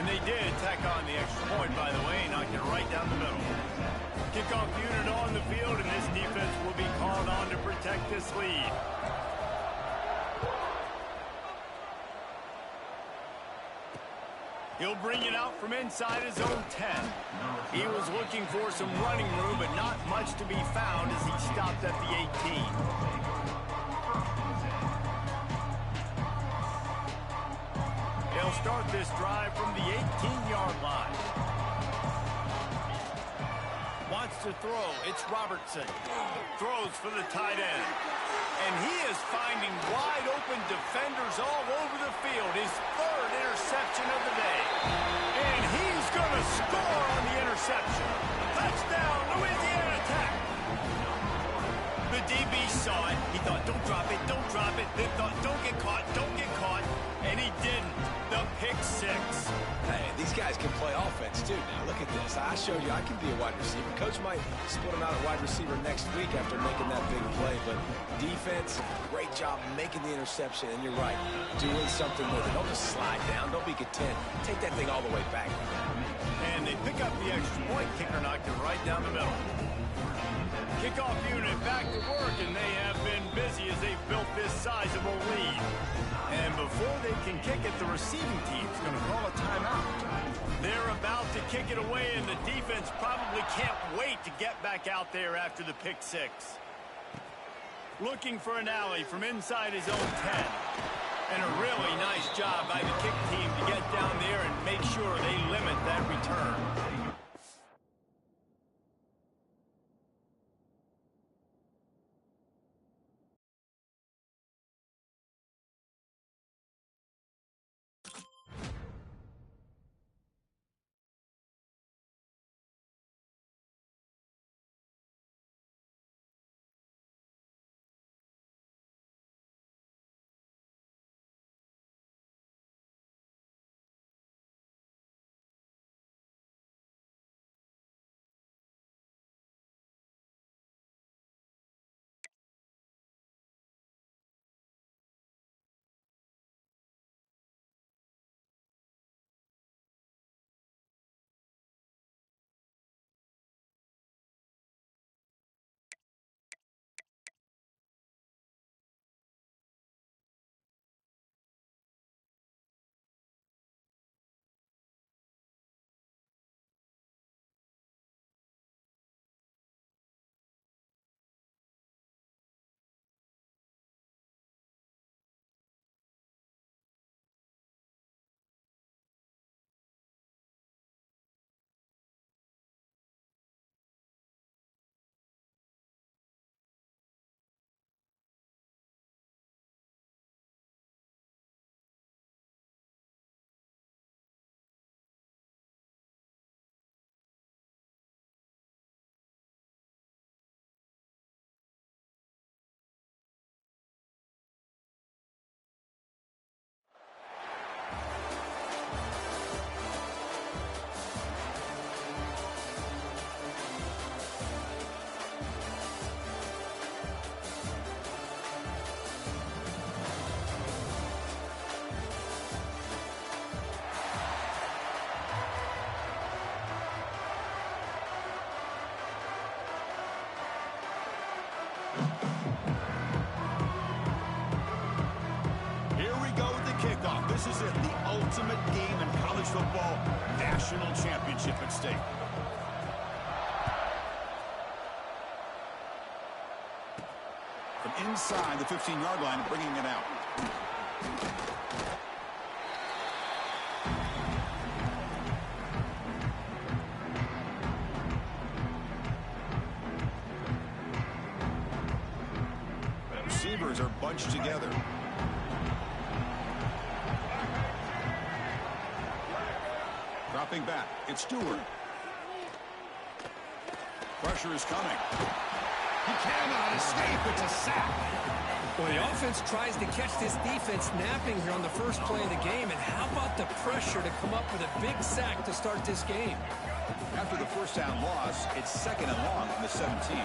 And they did tack on the extra point, by the way, knocked it right down the middle. Kickoff unit on the field, and this defense will be called on to protect this lead. He'll bring it out from inside his own 10. He was looking for some running room, but not much to be found as he stopped at the 18. They'll start this drive from the 18-yard line. Wants to throw. It's Robertson. Throws for the tight end. And he is finding wide-open defenders all over the field. His 3rd interception of the day. And he's going to score on the interception. Touchdown, Louisiana Tech. The DB saw it. He thought, don't drop it, don't drop it. Then thought, don't get caught, don't get caught. And he didn't. The pick 6. Hey, these guys can play offense, too. Now, look at this. I showed you I can be a wide receiver. Coach might split him out at wide receiver next week after making that big play. But defense, great job making the interception. And you're right, doing something with it. Don't just slide down. Don't be content. Take that thing all the way back. And they pick up the extra point. Kicker knocked it right down the middle. Kickoff unit back to work, and they have been busy as they've built this sizable lead. And before they can kick it, the receiving team's going to call a timeout. They're about to kick it away, and the defense probably can't wait to get back out there after the pick six. Looking for an alley from inside his own 10. And a really nice job by the kick team to get down there and make sure they limit that return. This is it, the ultimate game in college football, national championship at stake. From inside the 15-yard line, bringing it out. Receivers are bunched together. Dropping back, it's Stewart. Pressure is coming. He cannot escape. It's a sack. Well, the offense tries to catch this defense napping here on the first play of the game. And how about the pressure to come up with a big sack to start this game? After the first down loss, it's 2nd and long on the 17.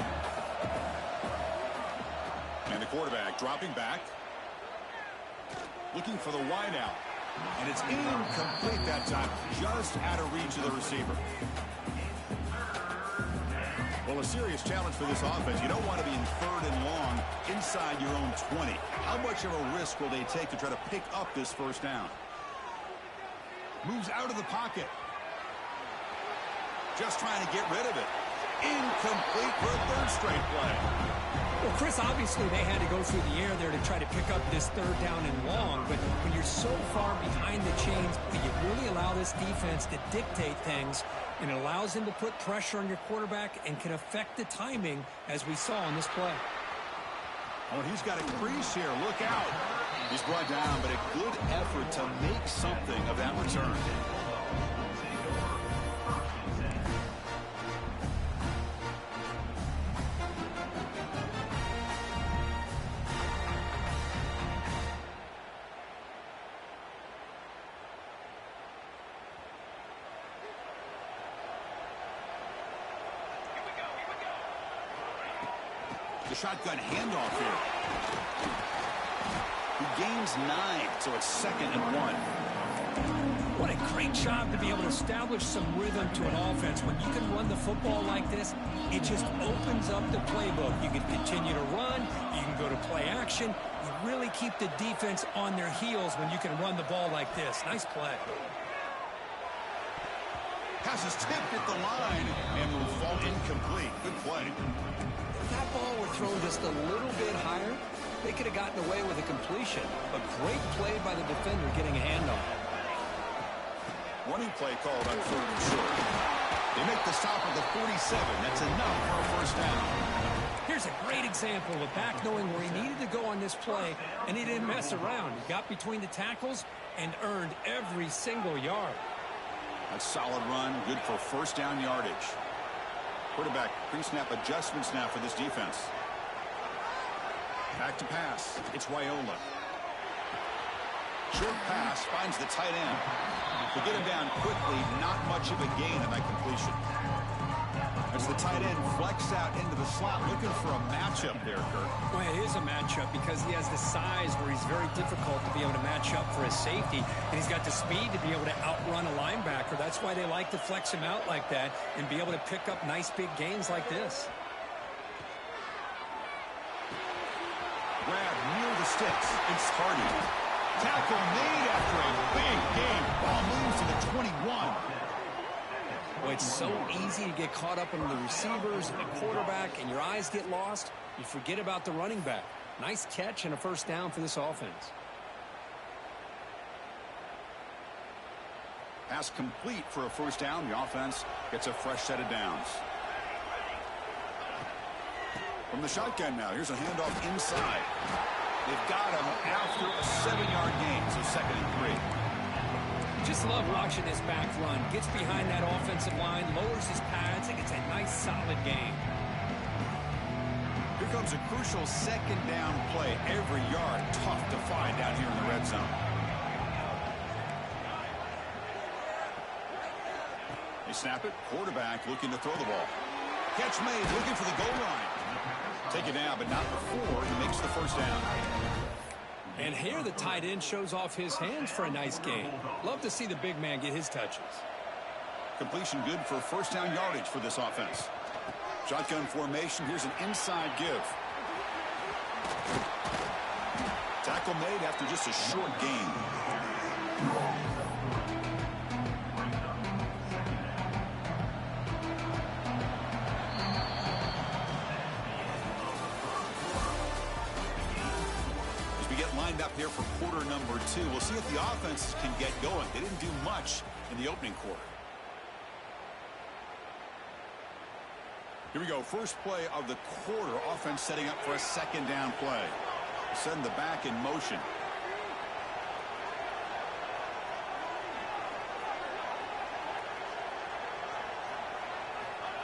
And the quarterback dropping back. Looking for the wide out. And it's incomplete that time, just out of reach of the receiver. Well, a serious challenge for this offense. You don't want to be in 3rd and long inside your own 20. How much of a risk will they take to try to pick up this first down? Moves out of the pocket. Just trying to get rid of it. Incomplete for a 3rd straight play. Well, Chris, obviously they had to go through the air there to try to pick up this 3rd down and long, but when you're so far behind the chains, you really allow this defense to dictate things, and it allows them to put pressure on your quarterback and can affect the timing, as we saw on this play. Oh, he's got a crease here. Look out. He's brought down, but a good effort to make something of that return. The shotgun handoff here. He gains 9, so it's 2nd and 1. What a great job to be able to establish some rhythm to an offense. When you can run the football like this, it just opens up the playbook. You can continue to run. You can go to play action. You really keep the defense on their heels when you can run the ball like this. Nice play. Pass is tipped at the line and will fall incomplete. Good play. If that ball were thrown just a little bit higher, they could have gotten away with a completion. A great play by the defender getting a hand on it. Running play called on 3rd and short. They make the stop at the 47. That's enough for a first down. Here's a great example of back knowing where he needed to go on this play, and he didn't mess around. He got between the tackles and earned every single yard. A solid run, good for first down yardage. Quarterback pre-snap adjustments now for this defense. Back to pass. It's Wyola. Short pass finds the tight end. To get him down quickly, not much of a gain on that completion. As the tight end flexed out into the slot, looking for a matchup there, Kurt. Well, it is a matchup because he has the size where he's very difficult to be able to match up for his safety, and he's got the speed to be able to outrun a linebacker. That's why they like to flex him out like that and be able to pick up nice big gains like this. Grab near the sticks. It's Hardy. Tackle made after a big game. Ball moves to the 21. Well, it's so easy to get caught up in the receivers and the quarterback, and your eyes get lost. You forget about the running back. Nice catch and a first down for this offense. Pass complete for a first down. The offense gets a fresh set of downs. From the shotgun now, here's a handoff inside. They've got him after a 7-yard gain, so 2nd and 3. Just love watching this back run. Gets behind that offensive line, lowers his pads, and gets a nice solid gain. Here comes a crucial 2nd down play. Every yard tough to find down here in the red zone. They snap it. Quarterback looking to throw the ball. Catch made, looking for the goal line. Take it down, but not before he makes the first down. And here the tight end shows off his hands for a nice gain. Love to see the big man get his touches. Completion good for first down yardage for this offense. Shotgun formation. Here's an inside give. Tackle made after just a short gain. Lined up here for quarter number 2. We'll see if the offense can get going. They didn't do much in the opening quarter. Here we go. First play of the quarter. Offense setting up for a 2nd down play. Send the back in motion.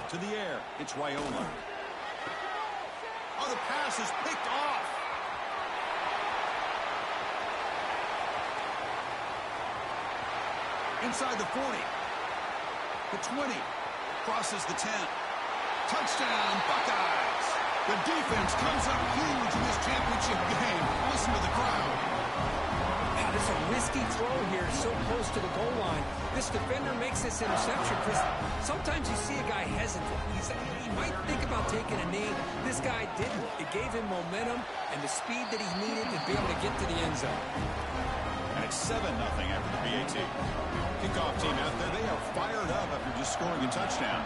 To the air. It's Wyola. Oh, the pass is picked off. Inside the 40. The 20. Crosses the 10. Touchdown, Buckeyes. The defense comes up huge in this championship game. Listen to the crowd. Now, this is a risky throw here, so close to the goal line. This defender makes this interception because sometimes you see a guy hesitant. He might think about taking a knee. This guy didn't. It gave him momentum and the speed that he needed to be able to get to the end zone. And it's 7-0 after the BAT. Kickoff team out there, they are fired up after just scoring a touchdown.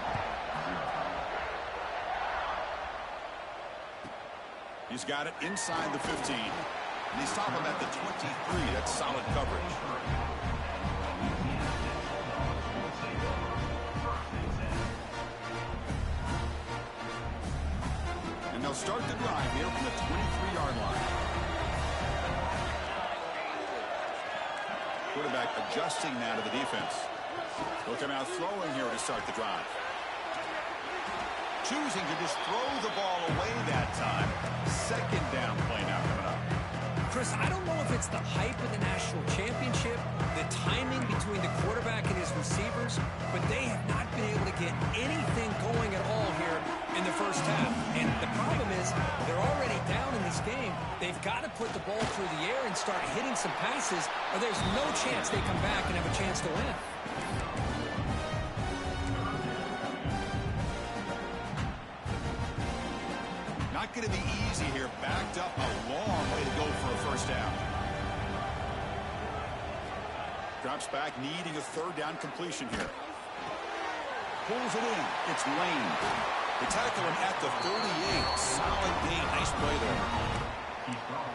He's got it inside the 15. And they stop him at the 23. That's solid coverage. And they'll start the drive here from the 23-yard line. Quarterback adjusting now to the defense. They'll come out throwing here to start the drive. Choosing to just throw the ball away that time. 2nd down play now coming up. Chris, I don't know if it's the hype of the national championship, the timing between the quarterback and his receivers, but they have not been able to get anything going at all here in the the first half. And the problem is they're already down in this game. They've got to put the ball through the air and start hitting some passes, or there's no chance they come back and have a chance to win. Not going to be easy here. Backed up a long way to go for a first down. Drops back, needing a third down completion here. Pulls it in. It's Lane. They tackle him at the 38. Solid gain. Nice play there.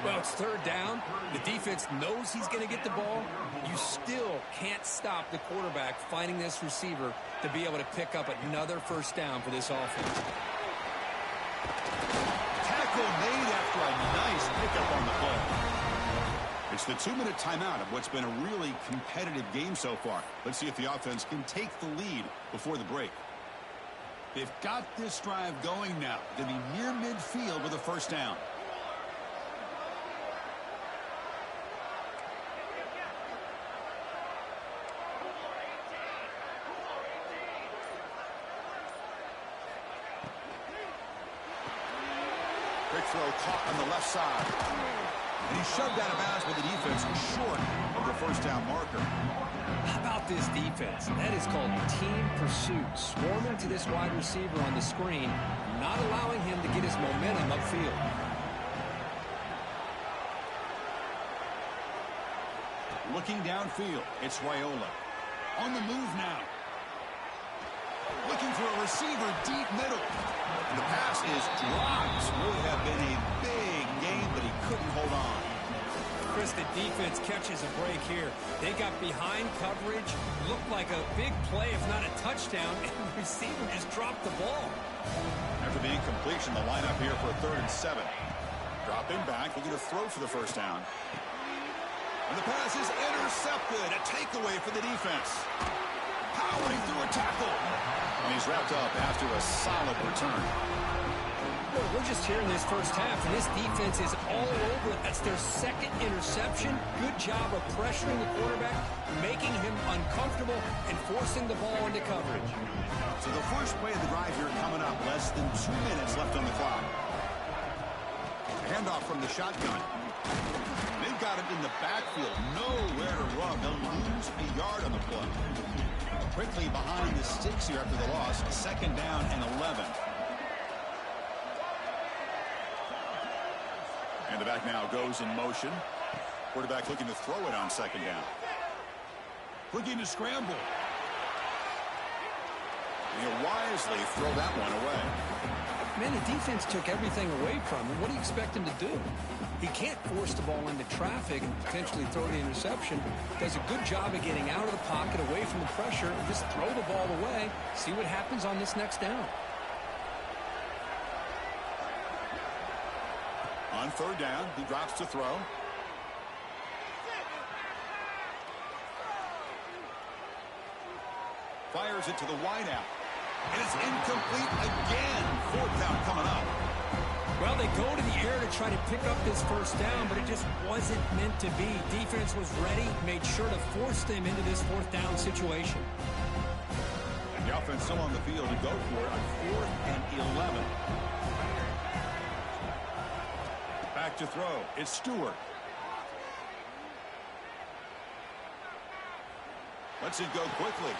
Well, it's third down. The defense knows he's going to get the ball. You still can't stop the quarterback finding this receiver to be able to pick up another first down for this offense. Tackle made after a nice pickup on the play. It's the 2-minute timeout of what's been a really competitive game so far. Let's see if the offense can take the lead before the break. They've got this drive going now. They'll be near midfield with a first down. Quick throw caught on the left side. And he's shoved out of bounds with the defense short of the first down marker. How about this defense? That is called team pursuit. Swarming to this wide receiver on the screen, not allowing him to get his momentum upfield. Looking downfield, it's Raiola. On the move now. Looking for a receiver deep middle. And the pass is dropped. Would have been a big game, but he couldn't hold on. Chris, the defense catches a break here. They got behind coverage, looked like a big play, if not a touchdown, and the receiver just dropped the ball. After the incompletion, the lineup here for a 3rd and 7. Dropping back, looking to throw for the first down. And the pass is intercepted. A takeaway for the defense. Powering through a tackle. And he's wrapped up after a solid return. Well, we're just here in this first half, and this defense is all over it. That's their 2nd interception. Good job of pressuring the quarterback, making him uncomfortable, and forcing the ball into coverage. So the first play of the drive here coming up. Less than 2 minutes left on the clock. Handoff from the shotgun. They've got him in the backfield. Nowhere to run. They'll lose a yard on the play. Quickly behind the sticks here after the loss. 2nd down and 11. And the back now goes in motion. Quarterback looking to throw it on 2nd down. Looking to scramble. And he'll wisely throw that one away. Man, the defense took everything away from him. What do you expect him to do? He can't force the ball into traffic and potentially throw the interception. Does a good job of getting out of the pocket, away from the pressure, and just throw the ball away. See what happens on this next down. On 3rd down, he drops to throw. Fires it to the wideout. And it's incomplete again. 4th down coming up. Well, they go to the air to try to pick up this first down, but it just wasn't meant to be. Defense was ready, made sure to force them into this 4th down situation. And the offense still on the field to go for it on 4th and 11. Back to throw. It's Stewart. Lets it go quickly.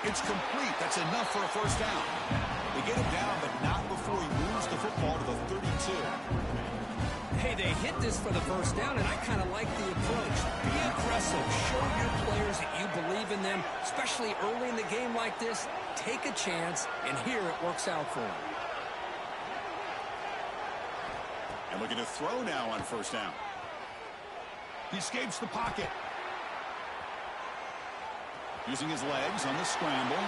It's complete. That's enough for a first down. They get him down, but not before he moves the football to the 32. Hey, they hit this for the first down, and I kind of like the approach. Be aggressive. Show your players that you believe in them, especially early in the game like this. Take a chance, and here it works out for them. And looking to throw now on 1st down. He escapes the pocket. Using his legs on the scramble.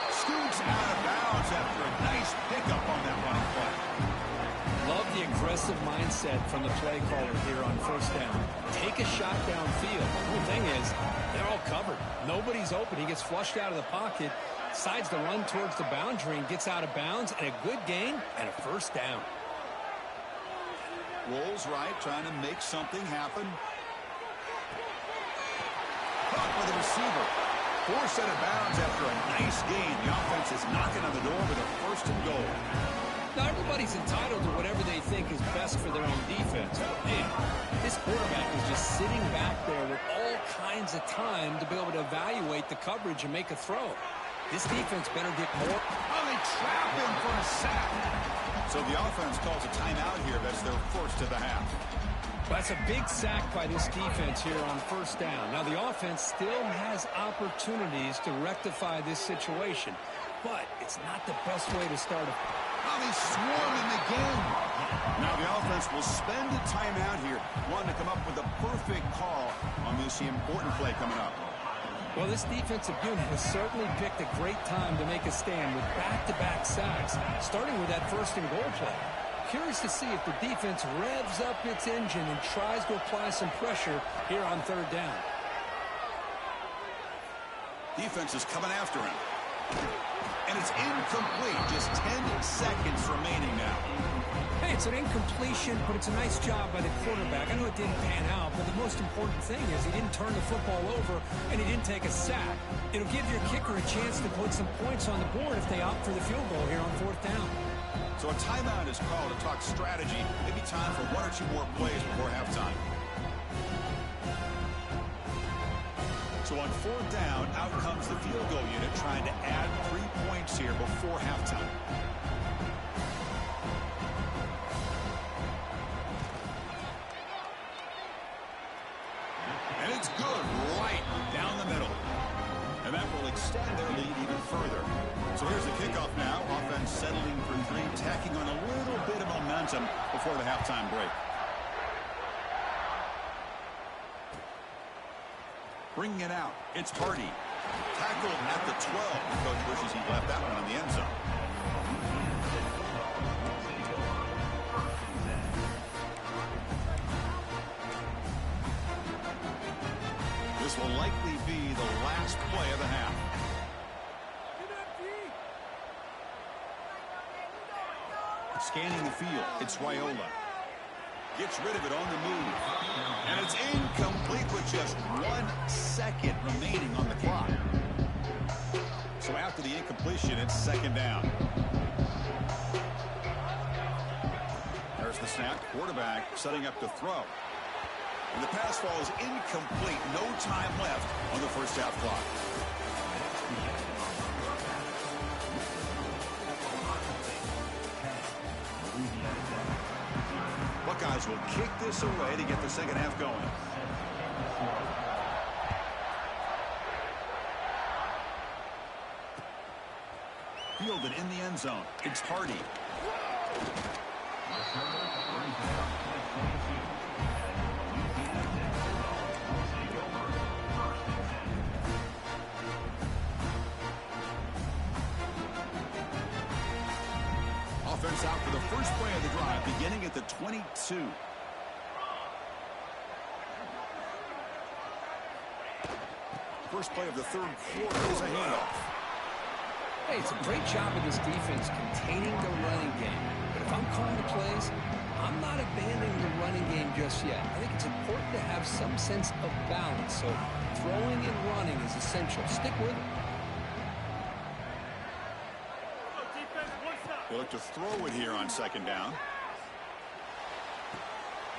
Scoots out of bounds after a nice pickup on that running play. Love the aggressive mindset from the play caller here on 1st down. Take a shot downfield. The thing is, they're all covered. Nobody's open. He gets flushed out of the pocket, decides to run towards the boundary and gets out of bounds, and a good gain and a first down. Rolls right, trying to make something happen. Caught by the receiver. Forced out of bounds after a nice gain. The offense is knocking on the door with a 1st and goal. Now, everybody's entitled to whatever they think is best for their own defense. Man, this quarterback is just sitting back there with all kinds of time to be able to evaluate the coverage and make a throw. This defense better get more. Oh, they trap him for a sack. So the offense calls a timeout here. That's their first of the half. That's a big sack by this defense here on first down. Now, the offense still has opportunities to rectify this situation, but it's not the best way to start a... Oh, they swarm him again. Now the offense will spend a timeout here, wanting to come up with a perfect call on this important play coming up. Well, this defensive unit has certainly picked a great time to make a stand with back-to-back sacks, starting with that first and goal play. Curious to see if the defense revs up its engine and tries to apply some pressure here on third down. Defense is coming after him. And it's incomplete. Just 10 seconds remaining now. Hey, it's an incompletion, but it's a nice job by the quarterback. I know it didn't pan out, but the most important thing is he didn't turn the football over and he didn't take a sack. It'll give your kicker a chance to put some points on the board if they opt for the field goal here on fourth down. So a timeout is called to talk strategy. Maybe time for one or two more plays before halftime. So on fourth down, out comes the field goal unit trying to add 3 points here before halftime. And it's good right down the middle. And that will extend their lead even further. So here's the kickoff now. Offense settling for three, tacking on a little bit of momentum before the halftime break. Bringing it out, it's Hardy. Tackled at the 12. Coach wishes he left that one in the end zone. This will likely be the last play of the half. Scanning the field, it's Raiola. Gets rid of it on the move. And it's incomplete with just 1 second remaining on the clock. So after the incompletion, it's second down. There's the snap. Quarterback setting up to throw. And the pass falls incomplete. No time left on the first half clock. Buckeyes will kick this away to get the second half going. Fielded in the end zone. It's Hardy. Offense out for the first play of the drive, beginning at the 22. First play of the third quarter is a handoff. Hey, it's a great job of this defense containing the running game. But if I'm calling the plays, I'm not abandoning the running game just yet. I think it's important to have some sense of balance. So throwing and running is essential. Stick with it. They look to throw it here on second down.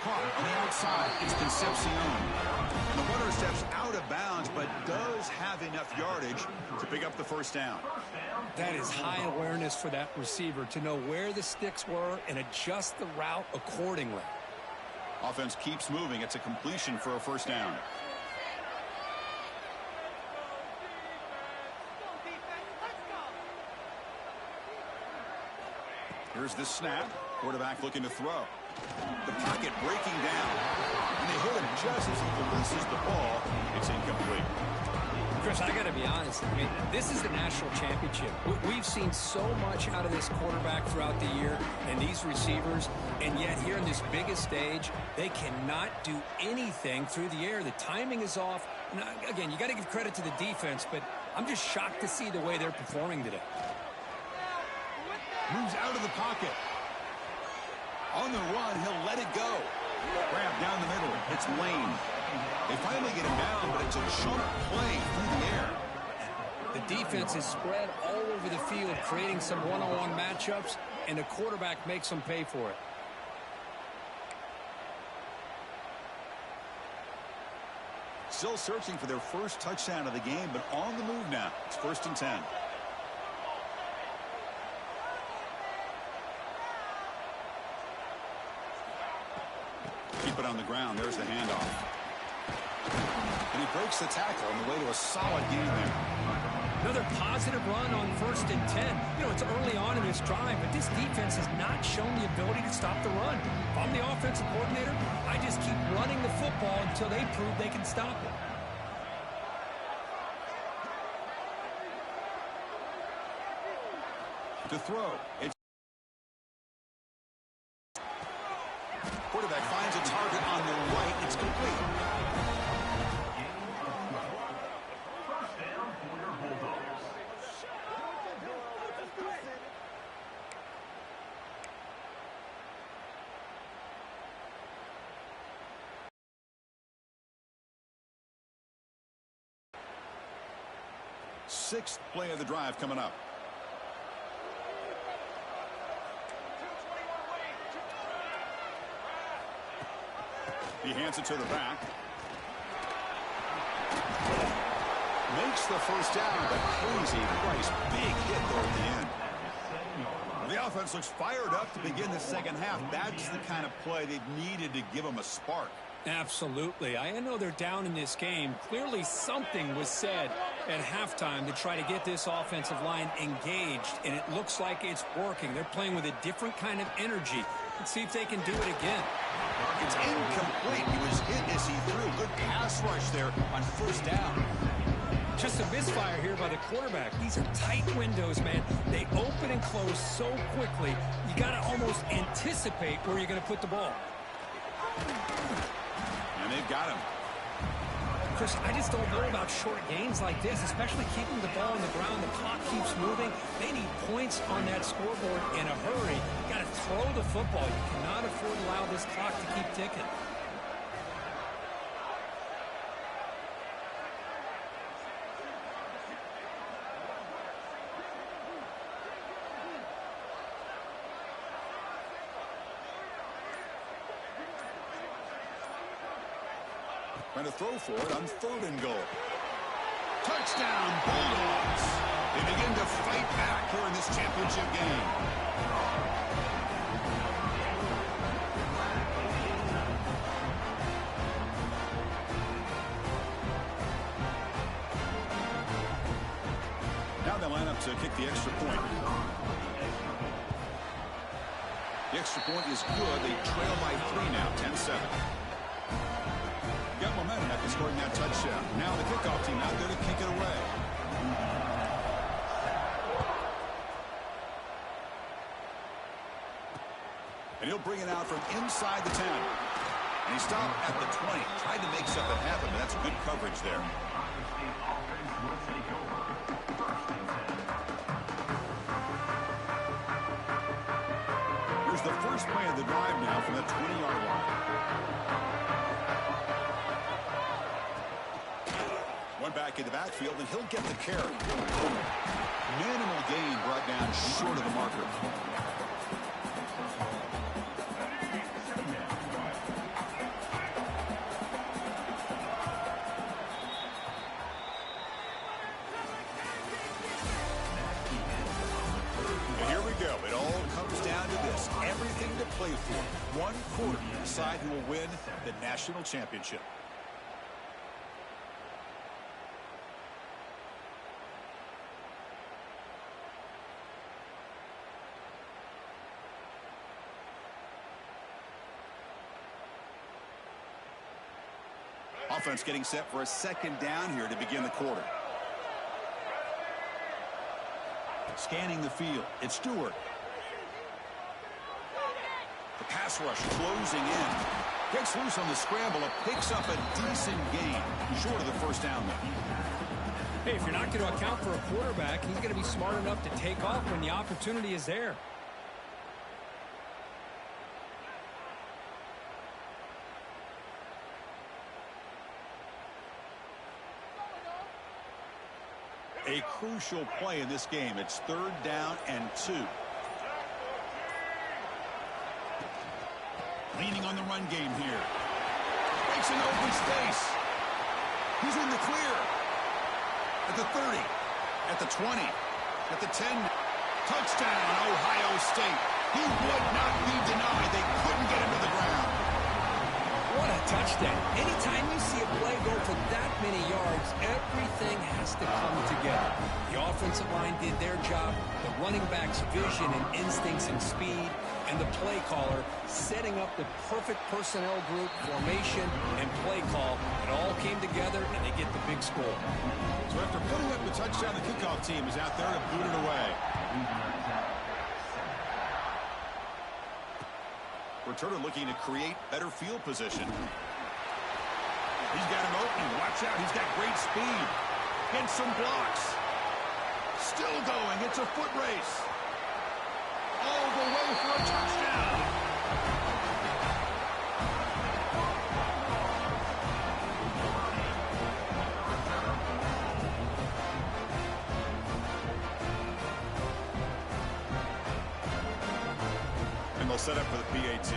Caught on the outside. It's Concepcion. And the runner steps out of bounds, but does have enough yardage to pick up the first down. That is high awareness for that receiver to know where the sticks were and adjust the route accordingly. Offense keeps moving. It's a completion for a first down. Here's the snap. Quarterback looking to throw. The pocket breaking down. And they hit him just as he releases the ball. It's incomplete. Chris, I got to be honest. I mean, this is the national championship. We've seen so much out of this quarterback throughout the year and these receivers, and yet here in this biggest stage, they cannot do anything through the air. The timing is off. Now, again, you got to give credit to the defense, but I'm just shocked to see the way they're performing today. Moves out of the pocket. On the run, he'll let it go. Grab down the middle. It's Lane. They finally get him down, but it's a jump play through the air. The defense is spread all over the field, creating some one-on-one matchups, and the quarterback makes them pay for it. Still searching for their first touchdown of the game, but on the move now. It's 1st and 10. Keep it on the ground. There's the handoff. And he breaks the tackle on the way to a solid gain there. Another positive run on 1st and 10. You know, it's early on in this drive, but this defense has not shown the ability to stop the run. If I'm the offensive coordinator, I just keep running the football until they prove they can stop it. To throw. It's quarterback finds a target on the right. It's complete. Sixth play of the drive coming up. He hands it to the back. Makes the first down, but crazy Price. Big hit there at the end. The offense looks fired up to begin the second half. That's the kind of play they've needed to give them a spark. Absolutely. I know they're down in this game. Clearly something was said at halftime to try to get this offensive line engaged, and it looks like it's working. They're playing with a different kind of energy. Let's see if they can do it again. It's incomplete. He was hit as he threw. Good pass rush there on 1st down. Just a misfire here by the quarterback. These are tight windows, man. They open and close so quickly, you got to almost anticipate where you're going to put the ball. And they've got him. Chris, I just don't know about short gains like this, especially keeping the ball on the ground. The clock keeps moving. They need points on that scoreboard in a hurry. You got to throw the football. You cannot afford to allow this clock to keep ticking. Trying to throw for it on 3rd and goal. Touchdown, Bulldogs. They begin to fight back here in this championship game. Now they line up to kick the extra point. The extra point is good. They trail by 3 now, 10-7. Got momentum after scoring that touchdown. Now the kickoff team out there to kick it away. And he'll bring it out from inside the 10. And he stopped at the 20. Tried to make something happen, but that's good coverage there. Here's the first play of the drive now from the 20-yard line. One back in the backfield, and he'll get the carry. Minimal gain brought down short of the marker. And here we go. It all comes down to this. Everything to play for. One quarter to decide who will win the national championship. Offense getting set for a 2nd down here to begin the quarter. Scanning the field. It's Stewart. The pass rush closing in. Gets loose on the scramble and picks up a decent gain. Short of the 1st down though. Hey, if you're not going to account for a quarterback, he's going to be smart enough to take off when the opportunity is there. A crucial play in this game. It's 3rd down and 2. Leaning on the run game here. Makes an open space. He's in the clear. At the 30. At the 20. At the 10. Touchdown, Ohio State. He would not be denied. They couldn't get him to the ground. What a touchdown. Anytime you see a play go for that many yards, everything has to come together. The offensive line did their job, the running back's vision and instincts and speed, and the play caller setting up the perfect personnel group, formation, and play call. It all came together, and they get the big score. So after putting up the touchdown, the kickoff team is out there to boot it away. Returner looking to create better field position. He's got him open. Watch out. He's got great speed. Gets some blocks. Still going. It's a foot race. All the way for a touchdown. And they'll set up for the PAT.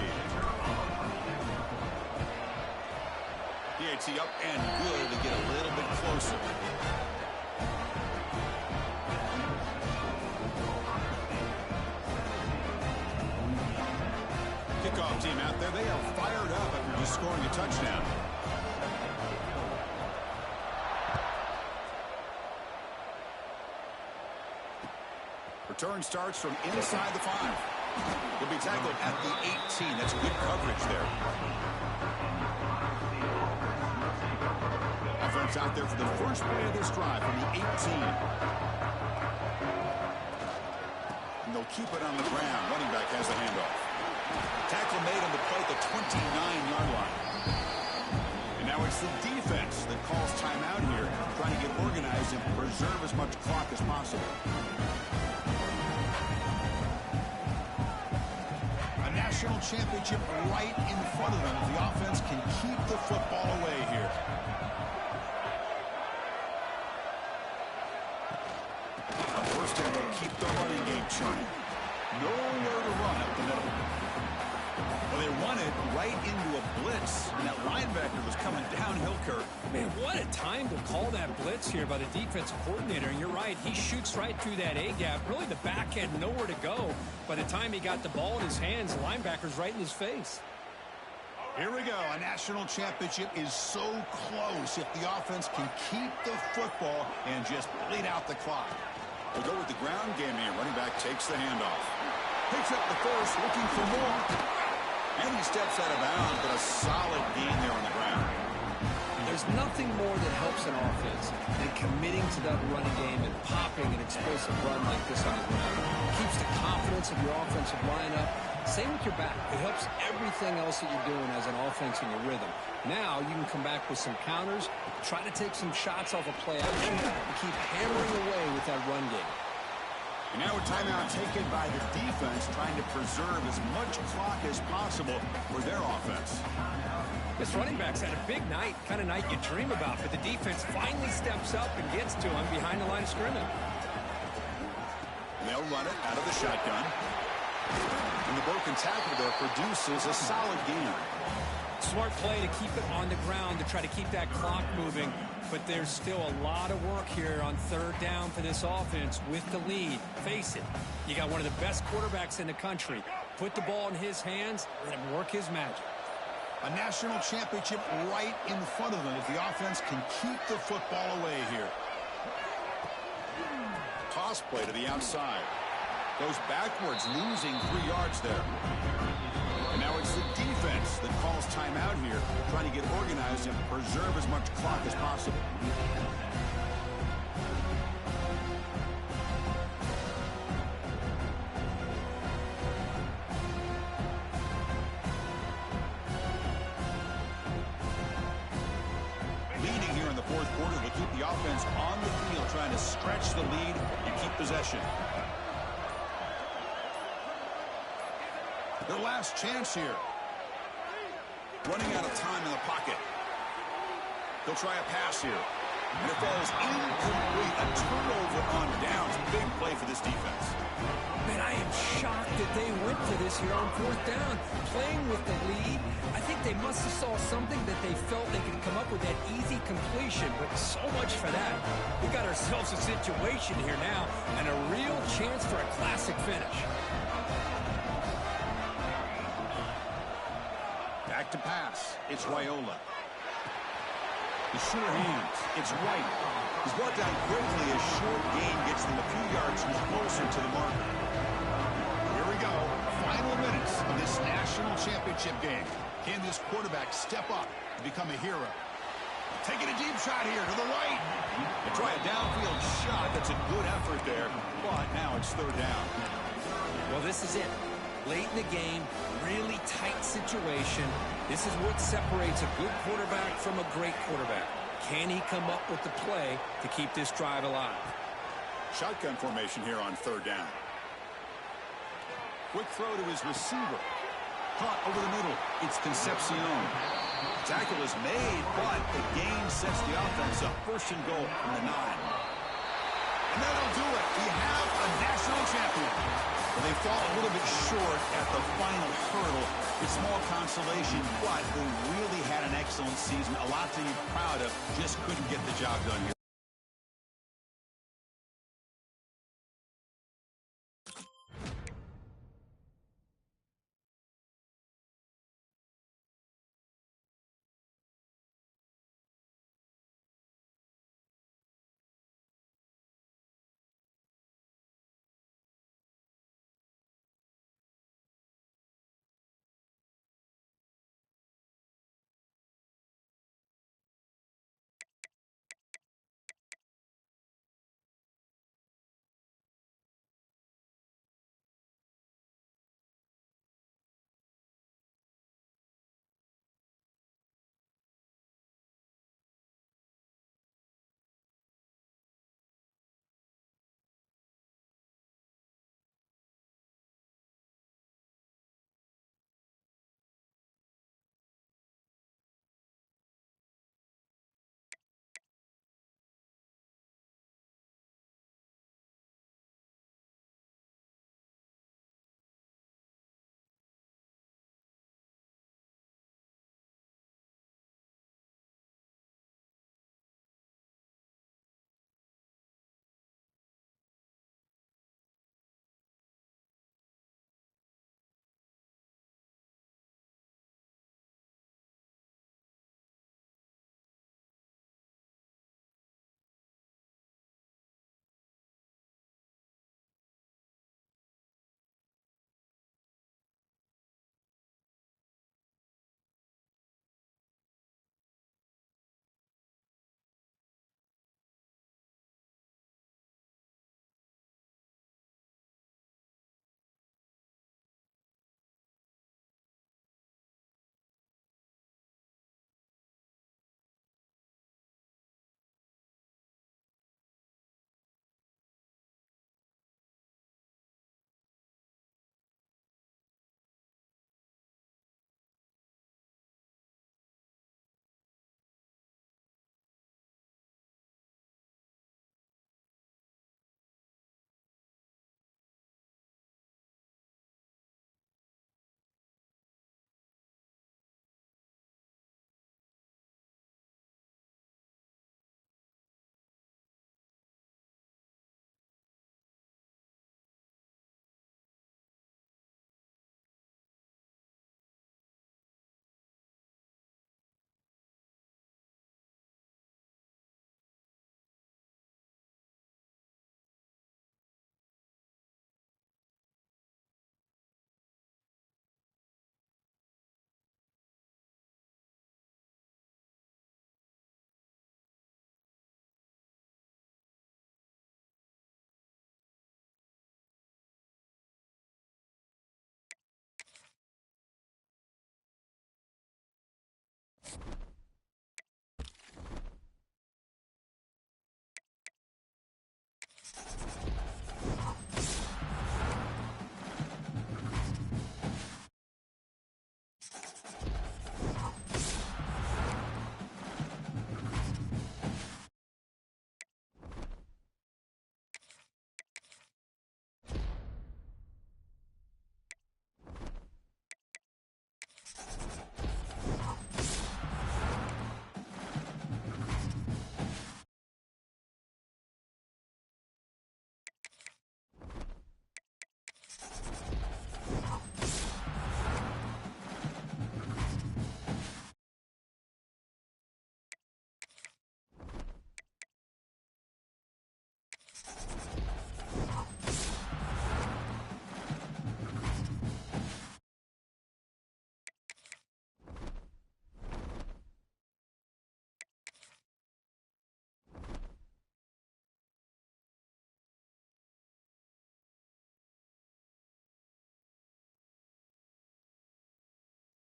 PAT up and good to get a little bit closer. Kickoff team out there. They are fired up after just scoring a touchdown. Return starts from inside the 5. He'll be tackled at the 18. That's good coverage there. Offense out there for the first play of this drive from the 18. And they'll keep it on the ground. Running back has the handoff. Tackle made on the play at the 29-yard line. And now it's the defense that calls timeout here, trying to get organized and preserve as much clock as possible. A national championship right in front of them if the offense can keep the football away here. First down will keep the running game churning. Nowhere to run up the middle. Well, they run it right into a blitz, and that linebacker was coming downhill, Kurt. Man, what a time to call that blitz here by the defensive coordinator. And you're right, he shoots right through that A-gap. Really, the back had nowhere to go. By the time he got the ball in his hands, the linebacker's right in his face. Here we go. A national championship is so close if the offense can keep the football and just bleed out the clock. We'll go with the ground game here. Running back takes the handoff. Picks up the first, looking for more. And he steps out of bounds, but a solid gain there on the ground. There's nothing more that helps an offense than committing to that running game and popping an explosive run like this on the ground. It keeps the confidence of your offensive line up. Same with your back. It helps everything else that you're doing as an offense in your rhythm. Now you can come back with some counters, try to take some shots off a play action, and keep hammering away with that run game. And now a timeout taken by the defense, trying to preserve as much clock as possible for their offense. This running back's had a big night, kind of night you dream about, but the defense finally steps up and gets to him behind the line of scrimmage. And they'll run it out of the shotgun. And the broken tackle there produces a solid gain. Smart play to keep it on the ground to try to keep that clock moving. But there's still a lot of work here on third down for this offense with the lead. Face it, you got one of the best quarterbacks in the country. Put the ball in his hands, let him work his magic. A national championship right in front of them if the offense can keep the football away here. Toss play to the outside. Goes backwards, losing 3 yards there. And now it's the defense that calls timeout here, trying to get organized and preserve as much clock as possible. Leading here in the fourth quarter to keep the offense on the field, trying to stretch the lead and keep possession. Their last chance here. Running out of time in the pocket. They'll try a pass here. And it falls incomplete. A turnover on downs. Big play for this defense. Man, I am shocked that they went for this here on 4th down. Playing with the lead, I think they must have saw something that they felt they could come up with that easy completion, but so much for that. We got ourselves a situation here now and a real chance for a classic finish. Back to pass. It's Raiola. The sure hands. It's White. He's brought down quickly as short gain gets them a few yards closer to the marker. Here we go. Final minutes of this national championship game. Can this quarterback step up and become a hero? Taking a deep shot here to the right. They try a downfield shot. That's a good effort there, but now it's 3rd down. Well, this is it. Late in the game, really tight situation. This is what separates a good quarterback from a great quarterback. Can he come up with the play to keep this drive alive? Shotgun formation here on 3rd down. Quick throw to his receiver. Caught over the middle. It's Concepcion. Tackle is made, but the gain sets the offense up. 1st and goal from the 9. And that'll do it. We have a national champion. Well, they fall a little bit short at the final hurdle. It's small consolation, but they really had an excellent season. A lot to be proud of. Just couldn't get the job done here.